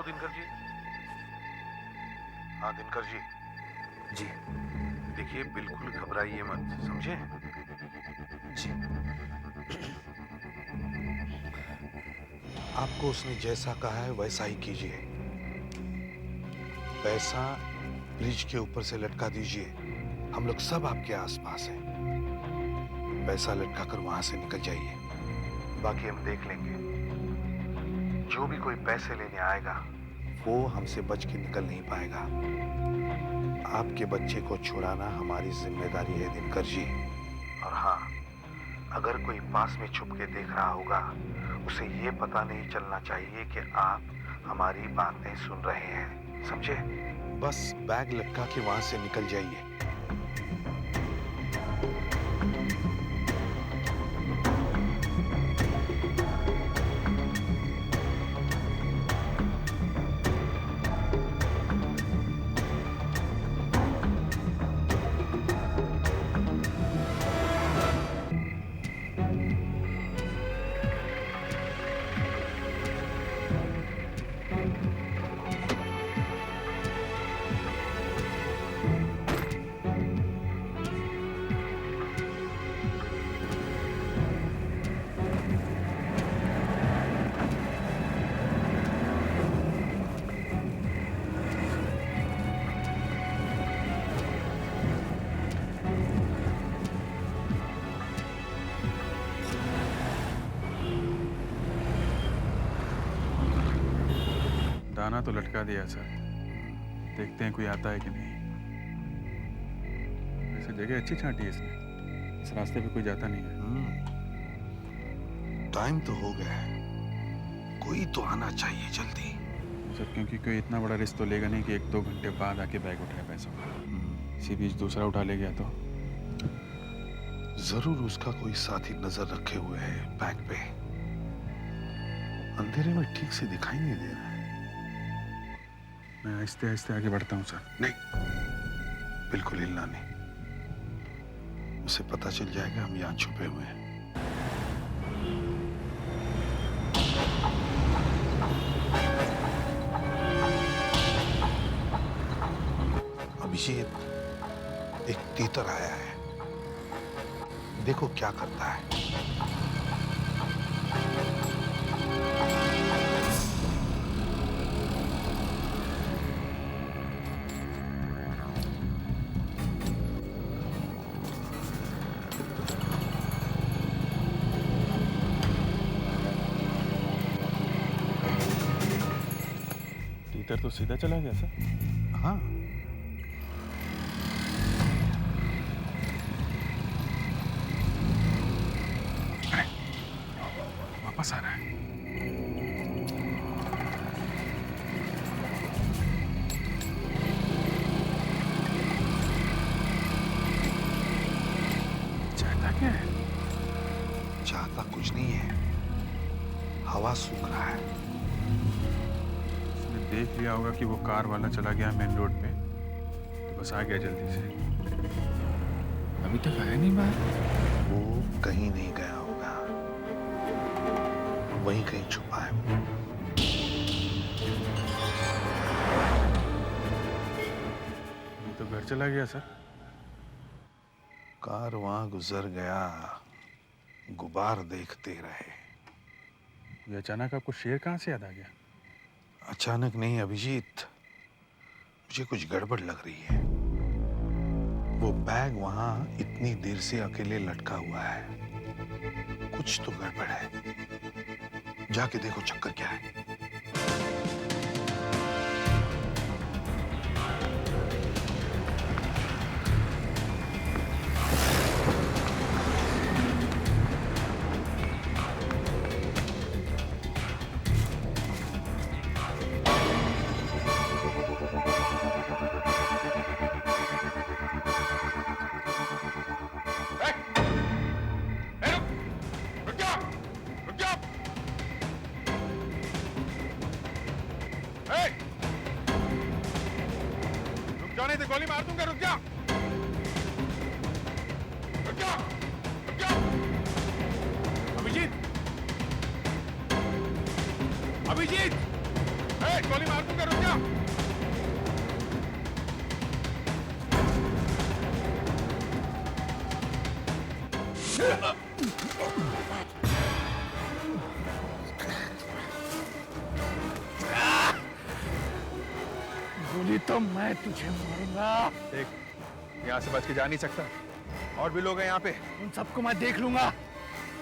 दिनकर जी। हाँ दिनकर जी। जी देखिए बिल्कुल घबराइए मत, समझे? जी। आपको उसने जैसा कहा है वैसा ही कीजिए। पैसा ब्रिज के ऊपर से लटका दीजिए। हम लोग सब आपके आसपास हैं। पैसा लटका कर वहां से निकल जाइए, बाकी हम देख लेंगे। जो भी कोई पैसे लेने आएगा वो हमसे बच के निकल नहीं पाएगा। आपके बच्चे को छुड़ाना हमारी जिम्मेदारी है दिनकर जी। और हाँ, अगर कोई पास में छुप के देख रहा होगा, उसे ये पता नहीं चलना चाहिए कि आप हमारी बातें सुन रहे हैं, समझे? बस बैग लटका के वहां से निकल जाइए। दाना तो लटका दिया सर, देखते हैं कोई आता है कि नहीं। वैसे जगह अच्छी छांटी है इसने, इस रास्ते पे कोई जाता नहीं है। टाइम तो हो गया है, कोई तो आना चाहिए जल्दी। सर क्योंकि कोई इतना बड़ा रिस्क तो लेगा नहीं कि 1-2 घंटे बाद आके बैग उठाए पैसों का। इसी बीच दूसरा उठा ले गया तो जरूर उसका कोई साथी नजर रखे हुए है बैग पे। अंधेरे में ठीक से दिखाई नहीं दे रहा है। मैं आहिस्ते आहिस्ते आगे बढ़ता हूँ सर। नहीं, बिल्कुल हिलना नहीं। उसे पता चल जाएगा हम यहाँ छुपे हुए हैं। अभिजीत, एक तीतर आया है, देखो क्या करता है। टीचर तो सीधा चला गया सर। हाँ, वापस आ रहा है। चाहता क्या है? चाहता कुछ नहीं है, हवा सूख रहा है। उसने देख लिया होगा कि वो कार वाला चला गया मेन रोड पे, तो बस आ गया जल्दी से। अभी तक आया नहीं बाहर। वो कहीं नहीं गया होगा, वहीं कहीं छुपा है वो। ये तो घर चला गया सर। कार वहां गुजर गया, गुबार देखते रहे। ये अचानक आपको शेर कहाँ से याद आ गया? अचानक नहीं अभिजीत, मुझे कुछ गड़बड़ लग रही है। वो बैग वहां इतनी देर से अकेले लटका हुआ है, कुछ तो गड़बड़ है। जाके देखो चक्कर क्या है। रुक नहीं तो गोली मार दूंगा। रुक जा, रुक जा, रुक जा। अभिजीत, अभिजीत, गोली मार दूंगा, रुक जा। गोली तो मैं तुझे मारूंगा। देख, यहाँ से बच के जा नहीं सकता, और भी लोग हैं यहाँ पे। उन सबको मैं देख लूंगा,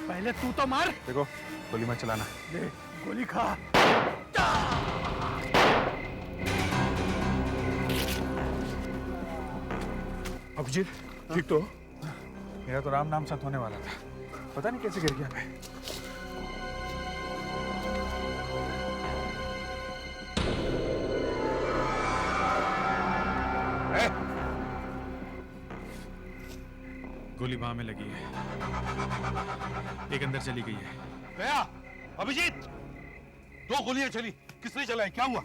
पहले तू तो मार। देखो, गोली मत चलाना। ले गोली खा। अभिजीत, ठीक तो? मेरा तो राम नाम साथ होने वाला था, पता नहीं कैसे गिर गया मैं। गोली बाह में लगी है, एक अंदर चली गई है। गया अभिजीत, 2 गोलियां चली, किसने चलाई, क्या हुआ?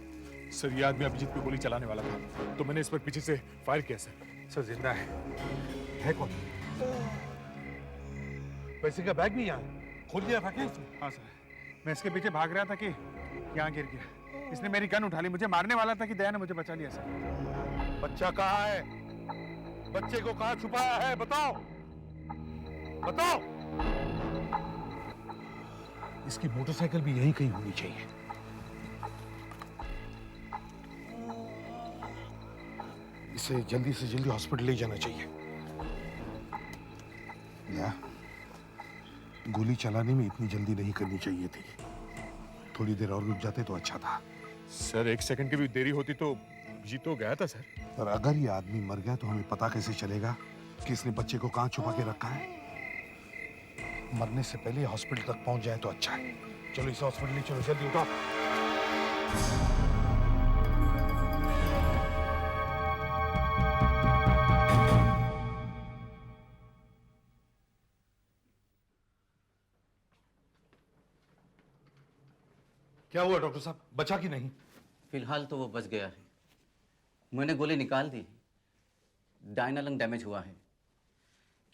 सर, ये आदमी अभिजीत पे गोली चलाने वाला था, तो मैंने इस पर पीछे से फायर किया सर। सर जिंदा है कौन? पैसे का बैग भी यहाँ खोल दिया था क्या इसने? हाँ सर, मैं इसके पीछे भाग रहा था कि यहाँ गिर गया। इसने मेरी गन उठा ली, मुझे मारने वाला था कि दया ने मुझे बचा लिया सर। बच्चा कहाँ है? बच्चे को कहाँ छुपाया है, बताओ बताओ। इसकी मोटरसाइकिल भी यहीं कहीं होनी चाहिए। इसे जल्दी से जल्दी हॉस्पिटल ले जाना चाहिए। या गोली चलाने में इतनी जल्दी नहीं करनी चाहिए थी, थोड़ी देर और रुक जाते तो अच्छा था। सर, 1 सेकंड की भी देरी होती तो अभिजीत तो गया था सर। पर अगर ये आदमी मर गया तो हमें पता कैसे चलेगा कि इसने बच्चे को कहां छुपा के रखा है? मरने से पहले हॉस्पिटल तक पहुंच जाए तो अच्छा है। चलो इसे हॉस्पिटल ले चलो, जल्दी उठाओ। क्या हुआ डॉक्टर साहब, बचा कि नहीं? फिलहाल तो वो बच गया है। मैंने गोली निकाल दी, डायना लंग डैमेज हुआ है।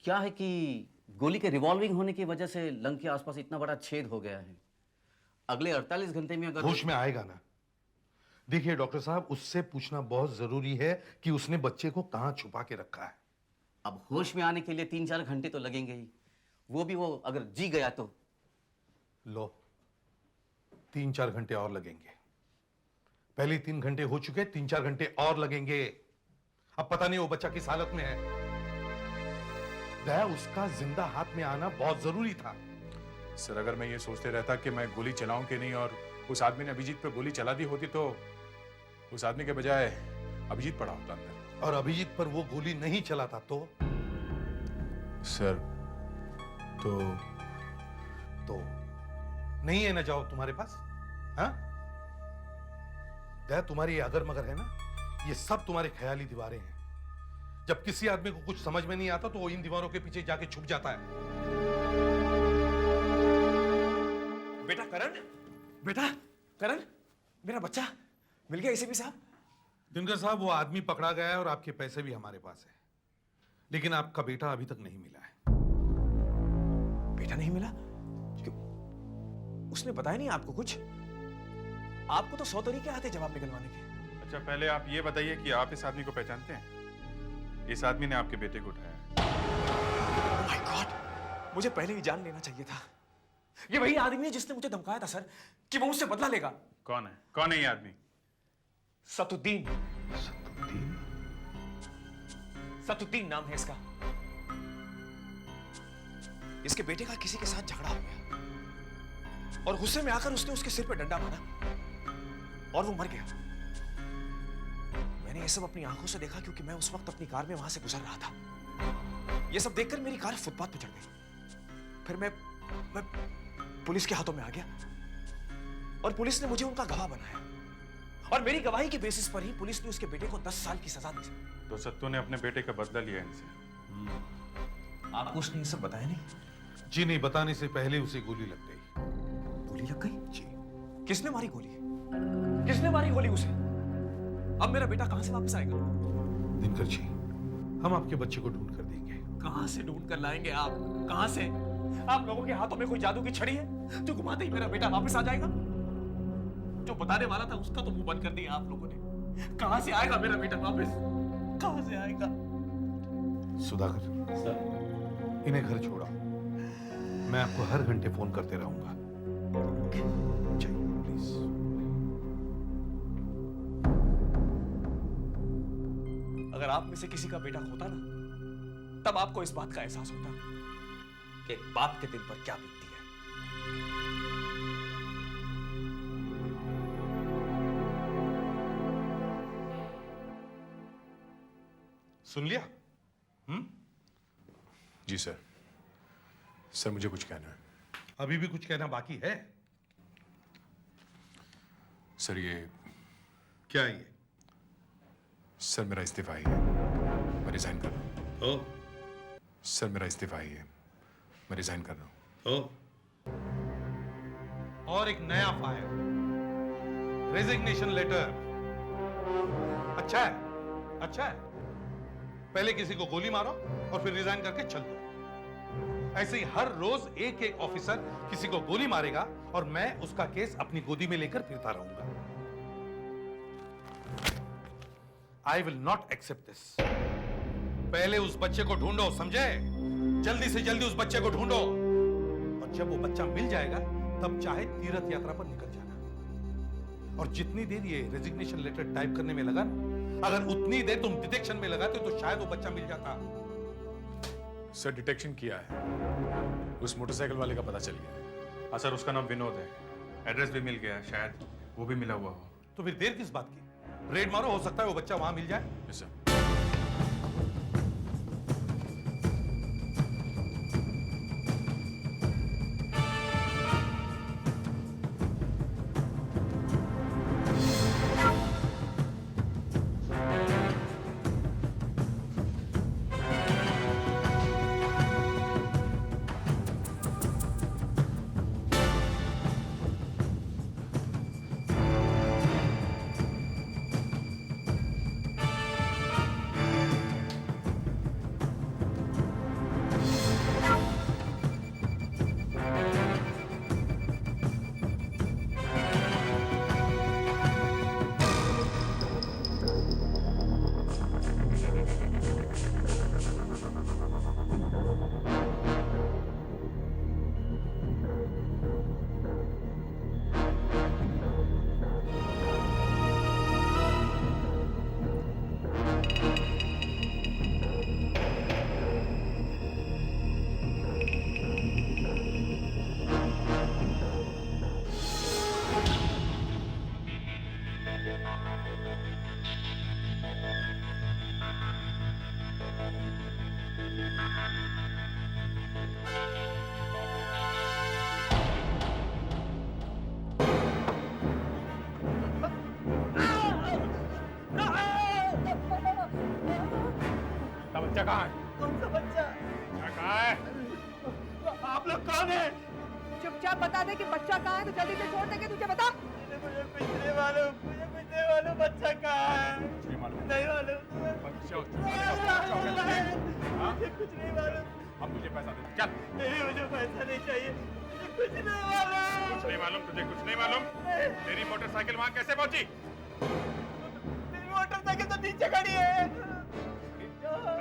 क्या है कि गोली के रिवॉल्विंग होने की वजह से लंग के आसपास इतना बड़ा छेद हो गया है। अगले 48 घंटे में अगर होश में आएगा ना? देखिए डॉक्टर साहब, उससे पूछना बहुत जरूरी है कि उसने बच्चे को कहां छुपा के रखा है। अब होश में आने के लिए 3-4 घंटे तो लगेंगे ही, वो भी वो अगर जी गया तो। लो, 3-4 घंटे और लगेंगे। पहले 3 घंटे हो चुके, 3-4 घंटे और लगेंगे। अब पता नहीं वो बच्चा किस हालत में है। दया, उसका जिंदा हाथ में आना बहुत जरूरी था। सर, अगर मैं ये सोचते रहता कि मैं गोली चलाऊं कि नहीं और उस आदमी ने अभिजीत पे गोली चला दी होती तो उस आदमी के बजाय अभिजीत पड़ा होता अंदर। और अभिजीत पर वो गोली नहीं चलाता तो? सर, तो नहीं है ना जवाब तुम्हारे पास? हाँ? दया, तुम्हारी ये अगर मगर है ना, ये सब तुम्हारे ख्याली दीवारें हैं। जब किसी आदमी को कुछ समझ में नहीं आता तो वो इन दीवारों के पीछे जाके छुप जाता है। बेटा करण, बेटा करण, मेरा बच्चा मिल गया एसीपी साहब। दिनकर साहब, वो आदमी पकड़ा गया है और आपके पैसे भी हमारे पास है, लेकिन आपका बेटा अभी तक नहीं मिला है। बेटा नहीं मिला? क्यों? उसने बताया नहीं आपको कुछ? आपको तो 100 तरीके आते जवाब निकलवाने के। अच्छा, पहले आप ये बताइए कि आप इस आदमी को पहचानते हैं? इस आदमी ने आपके बेटे को उठाया। ओह माय गॉड, मुझे पहले ही जान लेना चाहिए था। ये वही आदमी है जिसने मुझे धमकाया था सर कि वो मुझसे बदला लेगा। कौन है? कौन है ये आदमी? सतुद्दीन। सतुद्दीन नाम है इसका। इसके बेटे का किसी के साथ झगड़ा हो गया और गुस्से में आकर उसने उसके सिर पर डंडा मारा और वो मर गया। मैंने ये सब अपनी आंखों से देखा क्योंकि मैं उस वक्त अपनी कार में वहां से गुजर रहा था। ये सब देखकर मेरी कार फुटपाथ पर चढ़ गई। फिर मैं पुलिस के हाथों में आ गया और पुलिस ने मुझे उनका गवाह बनाया और मेरी गवाही के बेसिस पर ही पुलिस ने उसके बेटे को 10 साल की सजा दी। तो सत्तू ने अपने बेटे का बदला लिया इनसे। आपको उसने ये सब बताया नहीं? जी नहीं, बताने से पहले उसे गोली लग गई। गोली लग गई? जी। किसने मारी गोली? किसने मारी गोली उसे? अब मेरा बेटा कहां से वापस आएगा? दिनकर जी, हम आपके बच्चे को ढूंढ कर देंगे। कहां से ढूंढ कर लाएंगे आप? कहां से? आप लोगों के हाथों में कोई जादू की छड़ी है जो घुमाते ही मेरा बेटा वापस आ जाएगा? जो बताने वाला था उसका तो मुंह बंद कर दिया आप लोगों ने। कहां से आएगा मेरा बेटा वापस? कहां से आएगा? सुधाकर सर, इन्हें घर छोड़ा, मैं आपको हर घंटे फोन करते रहूंगा। चाहिए प्लीज। अगर आप में से किसी का बेटा होता ना, तब आपको इस बात का एहसास होता कि एक बाप के दिल पर क्या बीतती है। सुन लिया? जी सर। सर मुझे कुछ कहना है। अभी भी कुछ कहना बाकी है? सर ये क्या ये? सर मेरा इस्तीफा ही है, मैं रिजाइन कर रहा हूँ। सर मेरा इस्तीफा ही है, मैं रिजाइन कर रहा हूँ। और एक नया फाइल, रेजिग्नेशन लेटर। अच्छा है, अच्छा है। पहले किसी को गोली मारो और फिर रिजाइन करके चल दो। ऐसे ही हर रोज एक एक ऑफिसर किसी को गोली मारेगा और मैं उसका केस अपनी गोदी में लेकर फिरता रहूंगा। I will not accept this. पहले उस बच्चे को ढूंढो, समझे? जल्दी से जल्दी उस बच्चे को ढूंढो, और जब वो बच्चा मिल जाएगा तब चाहे तीर्थ यात्रा पर निकल जाना। और जितनी देर ये रेजिग्नेशन लेटर टाइप करने में लगा, अगर उतनी देर तुम डिटेक्शन में लगाते तो शायद वो बच्चा मिल जाता। सर डिटेक्शन किया है, उस मोटरसाइकिल वाले का पता चल गया है। हाँ सर, उसका नाम विनोद है, एड्रेस भी मिल गया, शायद वो भी मिला हुआ हो। तो फिर देर किस बात की? रेड मारो, हो सकता है वो बच्चा वहां मिल जाए। Yes sir. बच्चा कहाँ है? कौन सा बच्चा? कहाँ है? आप लोग कौन है? चुपचाप बता दे कि बच्चा कहाँ है तो जल्दी से छोड़ देंगे। तुझे बता। मुझे कुछ नहीं मालूम, मुझे कुछ नहीं मालूम बच्चा कहाँ है। नहीं मालूम। नहीं मालूम। बच्चा मुझे कुछ नहीं मालूम। अब मुझे पैसा दे, चल। नहीं, मुझे पैसा नहीं चाहिए, मुझे कुछ नहीं मालूम। कुछ नहीं मालूम तुझे? कुछ नहीं मालूम? तेरी मोटरसाइकिल वहाँ कैसे पहुंची? मेरी मोटरसाइकिल तो नीचे खड़ी है।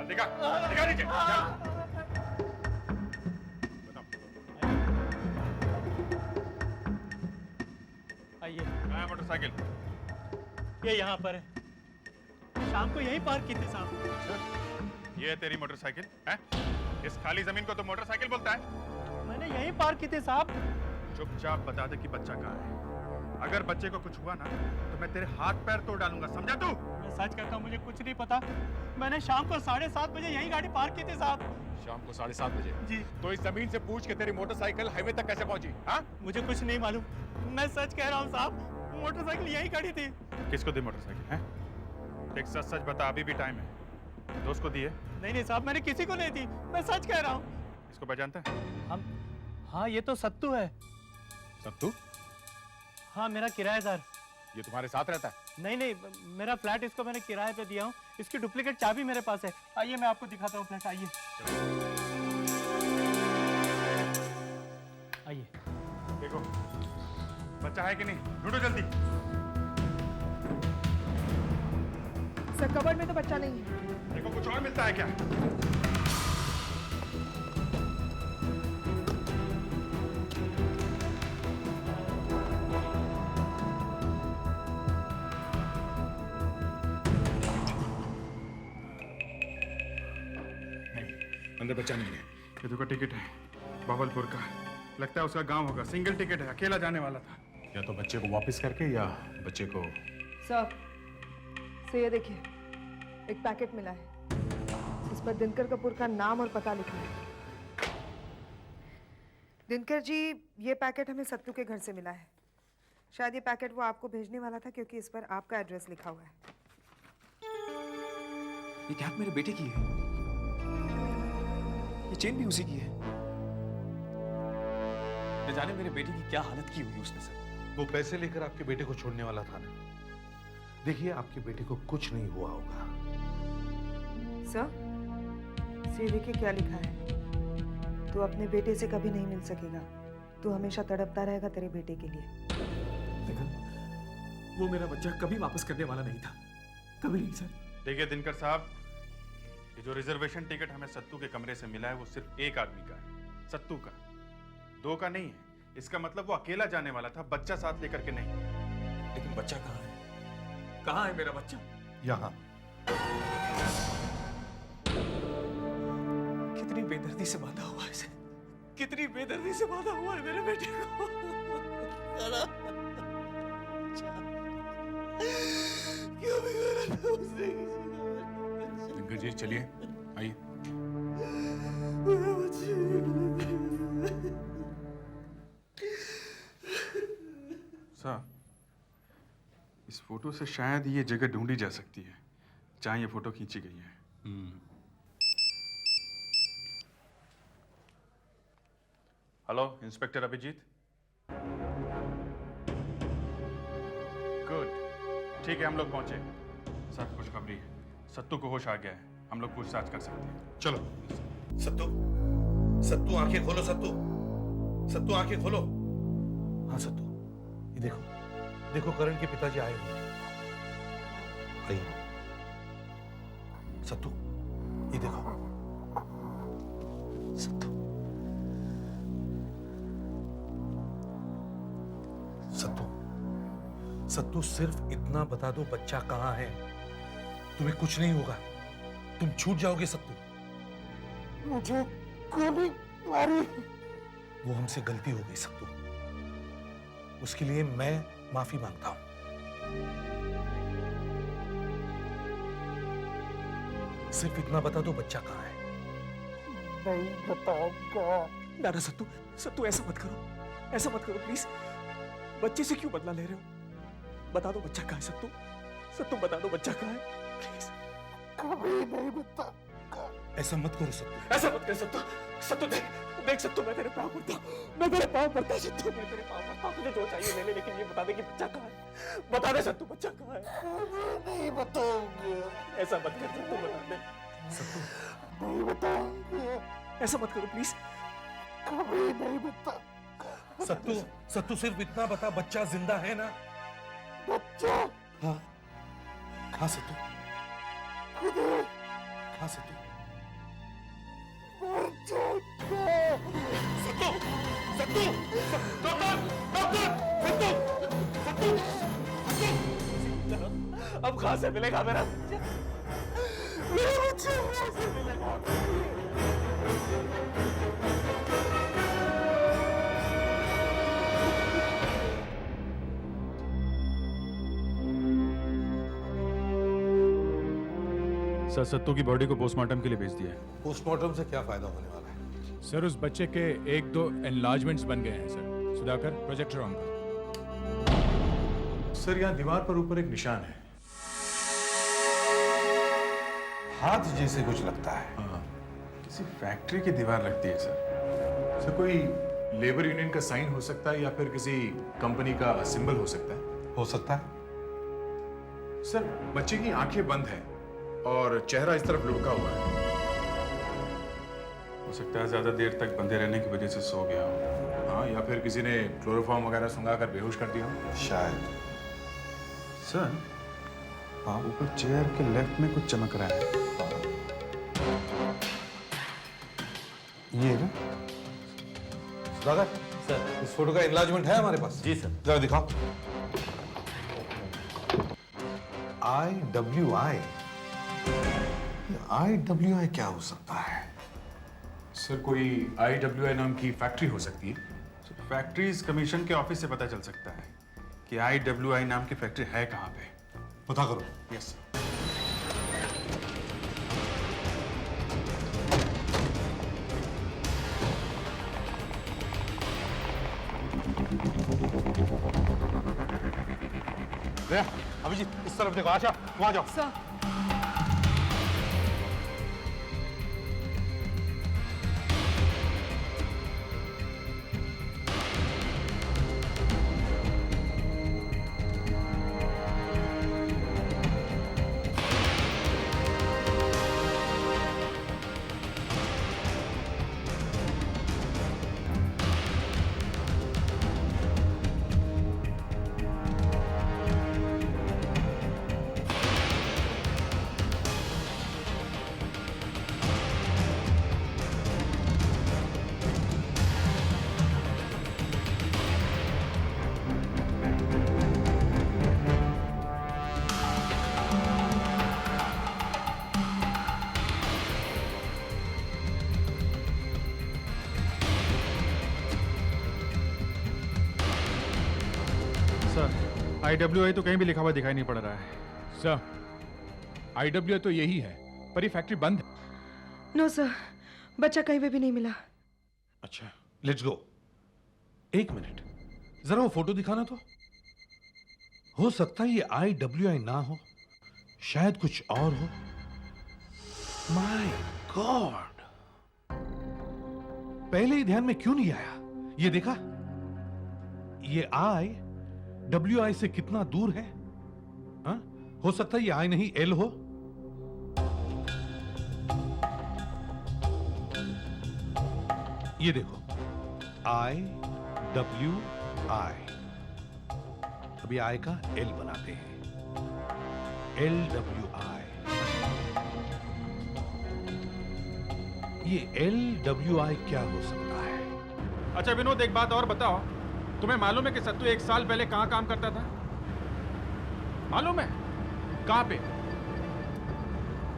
दिखा, दिखा नीचे। चल। आइए। कहाँ है मोटरसाइकिल? ये यहाँ पर है। शाम को यहीं पार्क की थी साहब। ये है तेरी मोटरसाइकिल है? इस खाली जमीन को तो मोटरसाइकिल बोलता है? मैंने यहीं पार्क की थी साहब। चुपचाप बता दे कि बच्चा कहाँ है। अगर बच्चे को कुछ हुआ ना तो मैं तेरे हाथ पैर तोड़ डालूंगा, समझा तू? मैं सच कहता हूँ, मुझे कुछ नहीं पता। मैंने शाम को 7:30 बजे यही गाड़ी पार्क की थी साहब। शाम को 7:30 बजे? जी। तो इस जमीन से पूछ के तेरी मोटरसाइकिल हाईवे तक कैसे पहुंची? हाँ? मुझे कुछ नहीं मालूम, मैं सच कह रहा हूँ साहब। मोटरसाइकिल यही खड़ी थी। किसको दी मोटरसाइकिल है? देख सच सच बता, अभी भी टाइम है। दोस्त को दी है? नहीं साहब, मैंने किसी को नहीं दी, मैं सच कह रहा हूँ। इसको पहचानता है? हम, हाँ ये तो सत्तू है। सत्तू? हाँ, मेरा किराएदार। ये तुम्हारे साथ रहता है? नहीं, मेरा फ्लैट इसको मैंने किराए पे दिया हूँ। इसकी डुप्लीकेट चाबी मेरे पास है। आइए मैं आपको दिखाता हूँ फ्लैट, आइए। आइए। देखो, बच्चा है कि नहीं? ढूंढो जल्दी। सर कबर्ड में तो बच्चा नहीं है। देखो कुछ और मिलता है क्या? अंदर बच्चा नहीं है। ये तो का टिकट है बावलपुर का, लगता है उसका गांव होगा। सिंगल टिकट है, अकेला जाने वाला था। या तो बच्चे को वापस करके या बच्चे को सर ये देखिए, एक पैकेट मिला है। इस पर दिनकर कपूर का नाम और पता लिखा है। दिनकर जी, ये पैकेट हमें सत्तू के घर से मिला है। शायद ये पैकेट वो आपको भेजने वाला था, क्योंकि इस पर आपका एड्रेस लिखा हुआ है। ये कैप मेरे बेटे की है। ये चेन भी उसी की है। न जाने मेरे बेटे की क्या हालत की होगी उसने सर। वो पैसे लेकर आपके बेटे को छोड़ने वाला था ना। देखिए, आपके बेटे को कुछ नहीं हुआ होगा। सर ये देखिए क्या लिखा है। तू अपने बेटे से कभी नहीं मिल सकेगा। तू हमेशा तड़पता रहेगा तेरे बेटे के लिए। देखो, वो मेरा बच्चा कभी वापस करने वाला नहीं था, कभी नहीं सर। देखिए दिनकर साहब, ये जो रिजर्वेशन टिकट हमें सत्तू के कमरे से मिला है वो सिर्फ एक आदमी का है, सत्तू का, दो का नहीं है। इसका मतलब वो अकेला जाने वाला था, बच्चा साथ लेकर के नहीं। लेकिन बच्चा कहाँ है? कहाँ है मेरा बच्चा? यहाँ। कितनी बेदर्दी से बांधा हुआ है इसे, कितनी बेदर्दी से बांधा हुआ है मेरे बेटे को। क्यों बिगाड़ा था उसने दिनकर जी चलिए, आइए। मेरा बच्चा। सर, इस फोटो से शायद ये जगह ढूंढी जा सकती है जहां ये फोटो खींची गई है। Hello inspector Abhijit. गुड, ठीक है, हम लोग पहुंचे। सर खुशखबरी है, सत्तू को होश आ गया है, हम लोग पूछताछ कर सकते हैं। चलो। सत्तू आंखें खोलो। सत्तू आंखें खोलो। हाँ सत्तू, ये देखो करण के पिताजी आए हुए हैं। आइए सत्तू, ये देखो। सत्तू सिर्फ इतना बता दो, बच्चा कहाँ है। तुम्हें कुछ नहीं होगा, तुम छूट जाओगे सत्तू। मुझे गोली मारी। वो हमसे गलती हो गई सत्तू, उसके लिए मैं माफी मांगता हूं। सिर्फ इतना बता दो, बच्चा कहाँ है। नहीं बताऊंगा। ना सत्तू ऐसा मत करो प्लीज। बच्चे से क्यों बदला ले रहे हो? बता दो बच्चा कहाँ है सत्तू, बता दो बच्चा कहाँ है प्लीज। कभी नहीं बताऊंगा। ऐसा मत करो सत्तू। ऐसा मत कर सत्तू, देख सत्तू, मैं तेरे पाँव पड़ता हूँ, मैं तेरे पाँव पड़ता सत्तू, मैं तेरे पाँव पड़ता हूँ। तुझे जो चाहिए ले ले, लेकिन ये बता दे कि बच्चा कहाँ है। बता दे सत्तू, बच्चा कहाँ है। नहीं बताऊंगा। ऐसा मत कर सत्तू, बता दे सत्तू। नहीं बताऊंगा। ऐसा मत करो प्लीज। कभी नहीं बताऊंगा। सत्तू सिर्फ इतना बता, बच्चा जिंदा है ना? बच्चा? हाँ सत्तू, हाँ सत्तू। अब कहाँ से मिलेगा मेरा बच्चा? मेरा बच्चा कहाँ से मिलेगा? सर, सत्तू की बॉडी को पोस्टमार्टम के लिए भेज दिया है। पोस्टमार्टम से क्या फायदा होने वाला है? सर, उस बच्चे के 1-2 एनलार्जमेंट्स बन गए हैं सर। सुधाकर, प्रोजेक्टर ऑन करो। सर, यहाँ दीवार पर ऊपर एक निशान है। हाथ जैसे कुछ लगता है। हाँ, किसी फैक्ट्री की दीवार लगती है सर। सर, कोई लेबर यूनियन का साइन हो सकता है या फिर किसी कंपनी का सिंबल हो सकता है। हो सकता है। सर, बच्चे की आंखें बंद है और चेहरा इस तरफ लुढ़का हुआ है। हो सकता है ज्यादा देर तक बंधे रहने की वजह से सो गया हो। हाँ, या फिर किसी ने क्लोरोफॉर्म वगैरह सुंघा कर बेहोश कर दिया हो। शायद। सर हाँ ऊपर चेयर के लेफ्ट में कुछ चमक रहा है। ये ना सुधाकर सर। इस फोटो का इनलार्जमेंट है हमारे पास? जी सर। जरा दिखाओ। IWI। IWI क्या हो सकता है? सर कोई IWI नाम की फैक्ट्री हो सकती है। फैक्ट्रीज कमीशन के ऑफिस से पता चल सकता है कि IWI नाम की फैक्ट्री है कहाँ पे। पता करो। Yes sir. अभिजीत इस तरफ देखो, आशा वहां जाओ। सर IWI तो कहीं भी लिखा हुआ दिखाई नहीं पड़ रहा है। सर IWI तो यही है, पर ये फैक्ट्री बंद है। नो सर, बच्चा कहीं पे भी नहीं मिला। अच्छा लेट्स गो। एक मिनट जरा वो फोटो दिखाना तो। हो सकता है ये IWI ना हो, शायद कुछ और हो। माय गॉड, पहले ही ध्यान में क्यों नहीं आया? ये देखा, ये IWI से कितना दूर है? हा? हो सकता है ये I नहीं L हो। ये देखो IWI, अभी I का L बनाते हैं। LWI, ये LWI क्या हो सकता है? अच्छा विनोद, एक बात और बताओ, तुम्हें मालूम है कि सत्तू 1 साल पहले कहाँ काम करता था? मालूम है? कहाँ पे?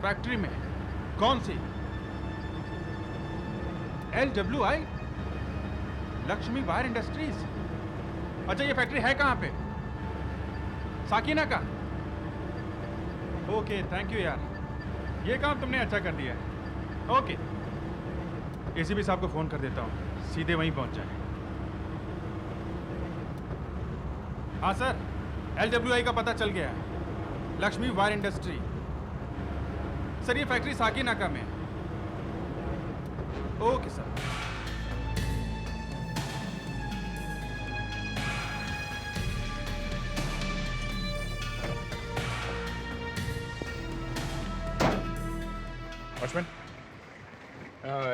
फैक्ट्री में। कौन सी? LWI, Lakshmi wire industries. अच्छा ये फैक्ट्री है कहाँ पे? साकीना का? ओके थैंक यू यार, ये काम तुमने अच्छा कर दिया है। ओके एसीपी साहब को फोन कर देता हूँ, सीधे वहीं पहुंच जाए। हाँ सर, LWI का पता चल गया है, लक्ष्मी वायर इंडस्ट्री। सर ये फैक्ट्री साकीनाका में है। Okay sir. वॉचमैन,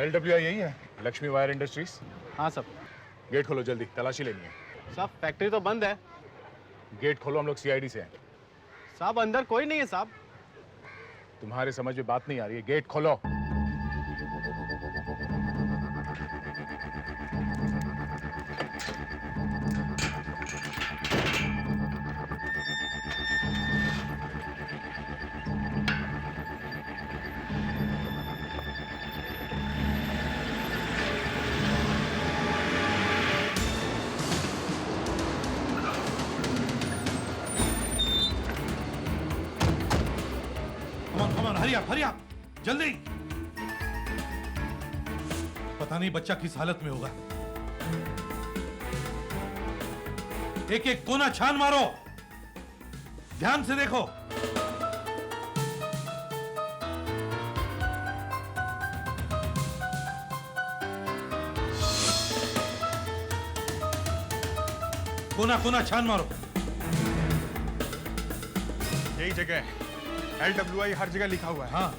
LWI यही है, लक्ष्मी वायर इंडस्ट्रीज। हाँ सब। गेट खोलो जल्दी, तलाशी लेनी है। साहब फैक्ट्री तो बंद है। गेट खोलो, हम लोग CID से हैं। साहब अंदर कोई नहीं है साहब। तुम्हारे समझ में बात नहीं आ रही है, गेट खोलो। हरी आप जल्दी। पता नहीं बच्चा किस हालत में होगा। एक एक कोना छान मारो, ध्यान से देखो। कोना कोना छान मारो। यही जगह है, LWI हर जगह लिखा हुआ है। हाँ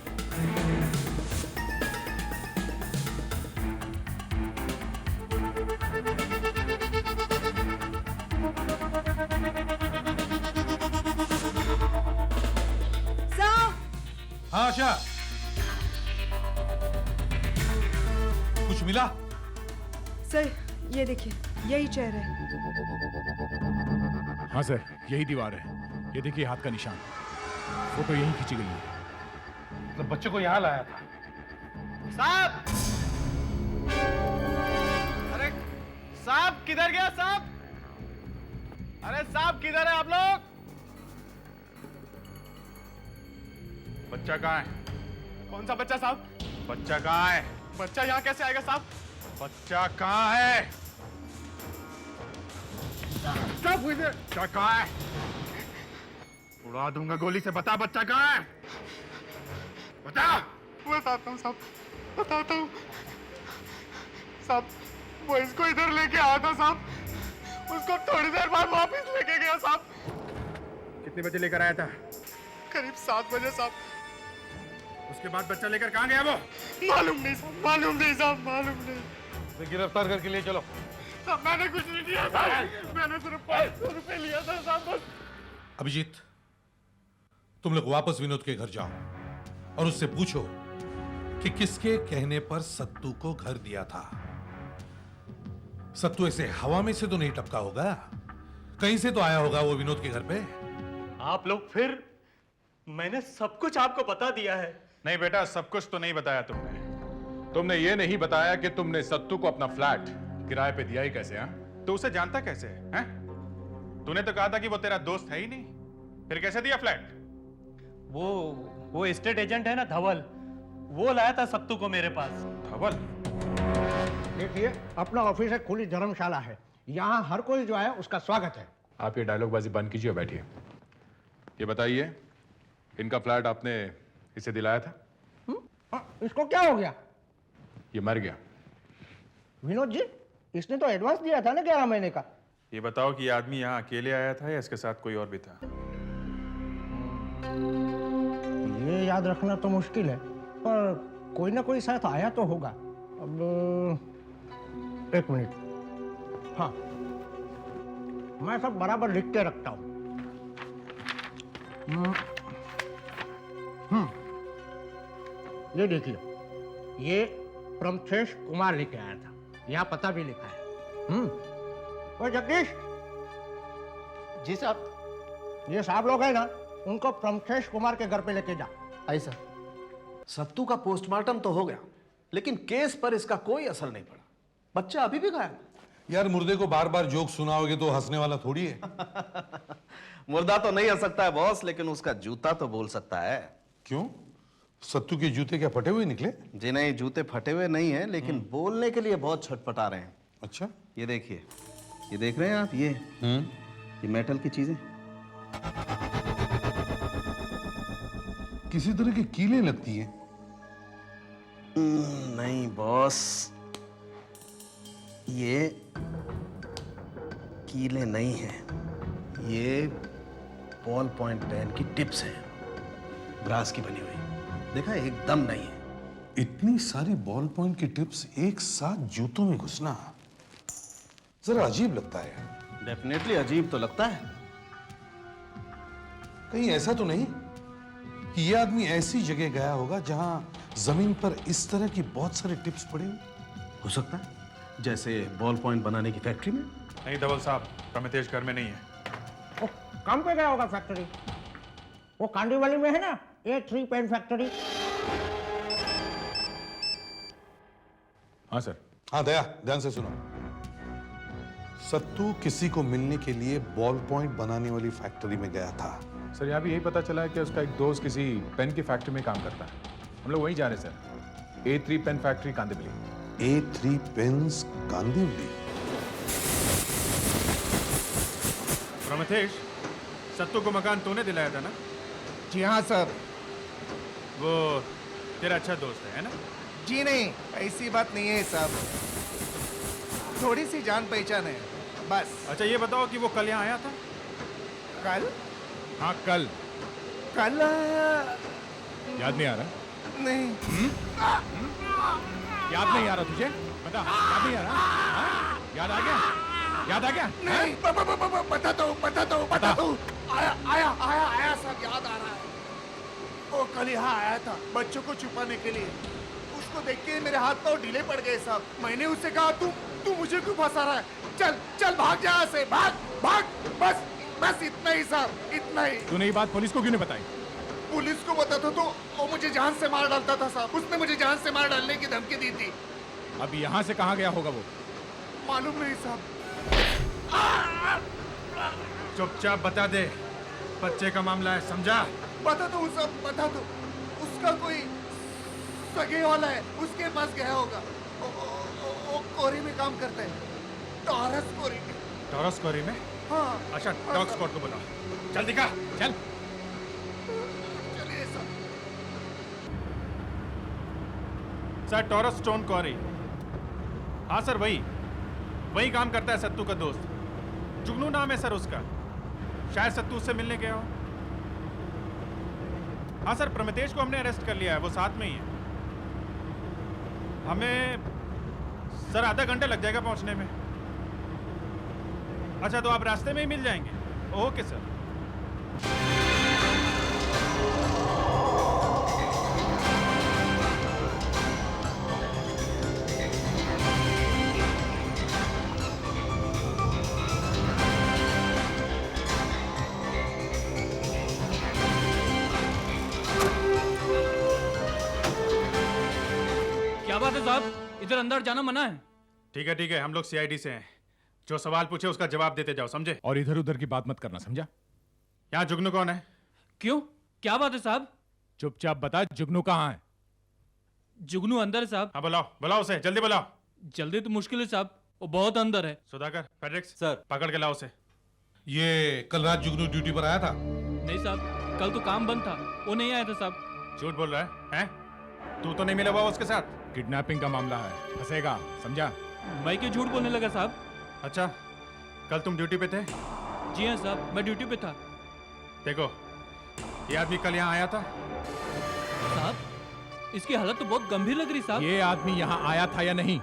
हाँ आशा, कुछ मिला? सर ये देखिए, यही चेयर है। हाँ सर, यही दीवार है। ये देखिए हाथ का निशान, फोटो यही खींची गई है। मतलब बच्चे को यहाँ लाया था। साहब, अरे साहब किधर गया साहब? अरे साहब किधर है आप लोग? बच्चा कहाँ है? कौन सा बच्चा साहब? बच्चा कहाँ है? बच्चा यहाँ कैसे आएगा साहब? बच्चा कहाँ है? बच्चा कहाँ है? उड़ा दूंगा गोली से। बता बच्चा कहाँ है? बता। बताता हूँ साहब, बताता हूँ साहब। वो इसको इधर लेके आया था साहब, उसको थोड़ी देर बाद वापस लेके गया साहब। कितने बजे लेकर आया था? करीब 7 बजे साहब। उसके बाद बच्चा लेकर कहाँ गया वो? मालूम नहीं साहब, मालूम नहीं साहब, मालूम नहीं। तो गिरफ्तार करके ले चलो। साहब मैंने कुछ नहीं किया था, मैंने सिर्फ 500 रुपए लिया था साहब बस। अभिजीत, तुम लोग वापस विनोद के घर जाओ और उससे पूछो कि किसके कहने पर सत्तू को घर दिया था। सत्तू ऐसे हवा में से तो नहीं टपका होगा, कहीं से तो आया होगा वो विनोद के घर पे। आप लोग फिर, मैंने सब कुछ आपको बता दिया है। नहीं बेटा, सब कुछ तो नहीं बताया तुमने। तुमने ये नहीं बताया कि तुमने सत्तू को अपना फ्लैट किराए पे दिया ही कैसे? हाँ, तो उसे जानता कैसे है? तूने तो कहा था कि वो तेरा दोस्त है ही नहीं, फिर कैसे दिया फ्लैट? वो एस्टेट एजेंट है ना धवल, वो लाया था सत्तू को मेरे पास। धवल? देखिए, अपना ऑफिस एक खुली धर्मशाला है, यहाँ हर कोई जो है उसका स्वागत है। आप ये डायलॉगबाजी बंद कीजिए और बैठिए। ये बताइए, इनका फ्लैट आपने इसे दिलाया था? इसको क्या हो गया? ये मर गया। विनोद जी, इसने तो एडवांस दिया था ना 11 महीने का। ये बताओ कि ये आदमी यहाँ अकेले आया था या इसके साथ कोई और भी था? ये याद रखना तो मुश्किल है, पर कोई ना कोई साथ आया तो होगा। अब 1 मिनट। हाँ, मैं सब बराबर लिख के रखता हूँ। ये देखिए, ये प्रमथेश कुमार लेके आया था, यहाँ पता भी लिखा है। और जगदीश जी साहब। ये साहब लोग हैं ना, उनको प्रमथेश कुमार के घर पे लेके जा। ऐसा सत्तू का पोस्टमार्टम तो हो गया, लेकिन केस पर इसका कोई असर नहीं पड़ा। बच्चा अभी भी गायब। यार, मुर्दे को बार बार जोक सुनाओगे तो हंसने वाला थोड़ी है। मुर्दा तो नहीं हंस सकता है बॉस, लेकिन उसका जूता तो बोल सकता है। क्यों? सत्तू के जूते क्या फटे हुए निकले? जी नहीं, जूते फटे हुए नहीं हैं, लेकिन बोलने के लिए बहुत छटपटा रहे हैं। अच्छा, ये देखिए, ये देख रहे हैं आप? ये मेटल की चीजें। किसी तरह की कीलें लगती हैं। नहीं बॉस, ये कीलें नहीं हैं, ये बॉल पॉइंट पेन की टिप्स हैं, ब्रास की बनी हुई। देखा, एकदम नहीं है। इतनी सारी बॉल पॉइंट की टिप्स एक साथ जूतों में घुसना जरा अजीब लगता है। डेफिनेटली अजीब तो लगता है। कहीं ऐसा तो नहीं कि यह आदमी ऐसी जगह गया होगा जहां जमीन पर इस तरह की बहुत सारे टिप्स पड़े हुए? हो सकता है, जैसे बॉल पॉइंट बनाने की फैक्ट्री में। नहीं धवल साहब, प्रमितेश घर में नहीं है। वो काम पे गया होगा फैक्ट्री, वो कांडीवली में है ना, A3 पेन फैक्ट्री। हाँ सर। हाँ दया, ध्यान से सुनो। सत्तू किसी को मिलने के लिए बॉल पॉइंट बनाने वाली फैक्ट्री में गया था। सर, यहाँ भी यही पता चला है कि उसका एक दोस्त किसी पेन की फैक्ट्री में काम करता है। हम लोग वहीं जा रहे हैं sir, A3 pen factory Kandivali. A3 pens Kandivali. Pramitesh, Sattu को मकान तूने दिलाया था ना? जी हाँ सर। वो तेरा अच्छा दोस्त है ना? जी नहीं, ऐसी बात नहीं है साहब, थोड़ी सी जान पहचान है बस। अच्छा ये बताओ कि वो कल यहाँ आया था? कल? हाँ कल। कल याद नहीं आ रहा? नहीं। याद नहीं आ रहा तुझे? बता, याद नहीं आ रहा? हाँ? याद आ गया? याद आ गया? नहीं, बताता हूँ, आया सब याद आ रहा है। वो कल यहाँ आया था बच्चों को छुपाने के लिए। उसको देख के मेरे हाथ पाँव ढीले पड़ गए साहब। मैंने उससे कहा तू मुझे क्यों फंसा रहा है, चल चल भाग जा यहाँ से, भाग भाग, बस बस इतना ही साहब, इतना ही। तूने ये बात पुलिस को क्यों नहीं बताई? पुलिस को बताता तो वो मुझे जान से मार डालता था साहब। उसने मुझे जान से मार डालने की धमकी दी थी। अब यहाँ से कहाँ गया होगा वो? मालूम नहीं साहब। चुपचाप बता दे, बच्चे का मामला है, समझा? बता दो सब, बता दो। उसका कोई सगे वाला है, उसके पास गया होगा। वो कोरी में काम करता है, टॉरस कोरी में। टॉरस कोरी में? हाँ। अच्छा, डॉग स्क्वाड को बुलाओ। चल दिखा, चल। चलिए सर। सर, टॉरस स्टोन क्वारी। हाँ सर, वही काम करता है सत्तू का दोस्त। जुगनू नाम है सर उसका। शायद सत्तू उससे मिलने गया हो। हाँ सर, प्रमितेश को हमने अरेस्ट कर लिया है, वो साथ में ही है। हमें सर आधा घंटा लग जाएगा पहुंचने में। अच्छा, तो आप रास्ते में ही मिल जाएंगे? Okay sir. क्या बात है साहब, इधर अंदर जाना मना है। ठीक है, हम लोग सीआईडी से हैं। जो सवाल पूछे उसका जवाब देते जाओ, समझे? और इधर उधर की बात मत करना, समझा? यहाँ जुगनू कौन है? क्यों, क्या बात है साहब? चुपचाप बता, जुगनू कहाँ है? जुगनू अंदर है साहब। हाँ, बुलाओ उसे, जल्दी बुलाओ। जल्दी तो मुश्किल है साहब, वो बहुत अंदर है। सुधाकर, फेड्रिक्स सर। पकड़ के लाओ उसे। ये कल रात जुगनू ड्यूटी पर आया था? नहीं साहब, कल तो काम बंद था, वो नहीं आया था साहब। झूठ बोल रहा है, हैं? तू तो नहीं मिला हुआ उसके साथ? किडनैपिंग का मामला है, फंसेगा, समझा? मैं क्यों झूठ बोलने लगा साहब? अच्छा, कल तुम ड्यूटी पे थे? जी हाँ साहब, मैं ड्यूटी पे था। देखो, ये आदमी कल यहाँ आया था? साहब, इसकी हालत तो बहुत गंभीर लग रही साहब। ये आदमी यहाँ आया था या नहीं?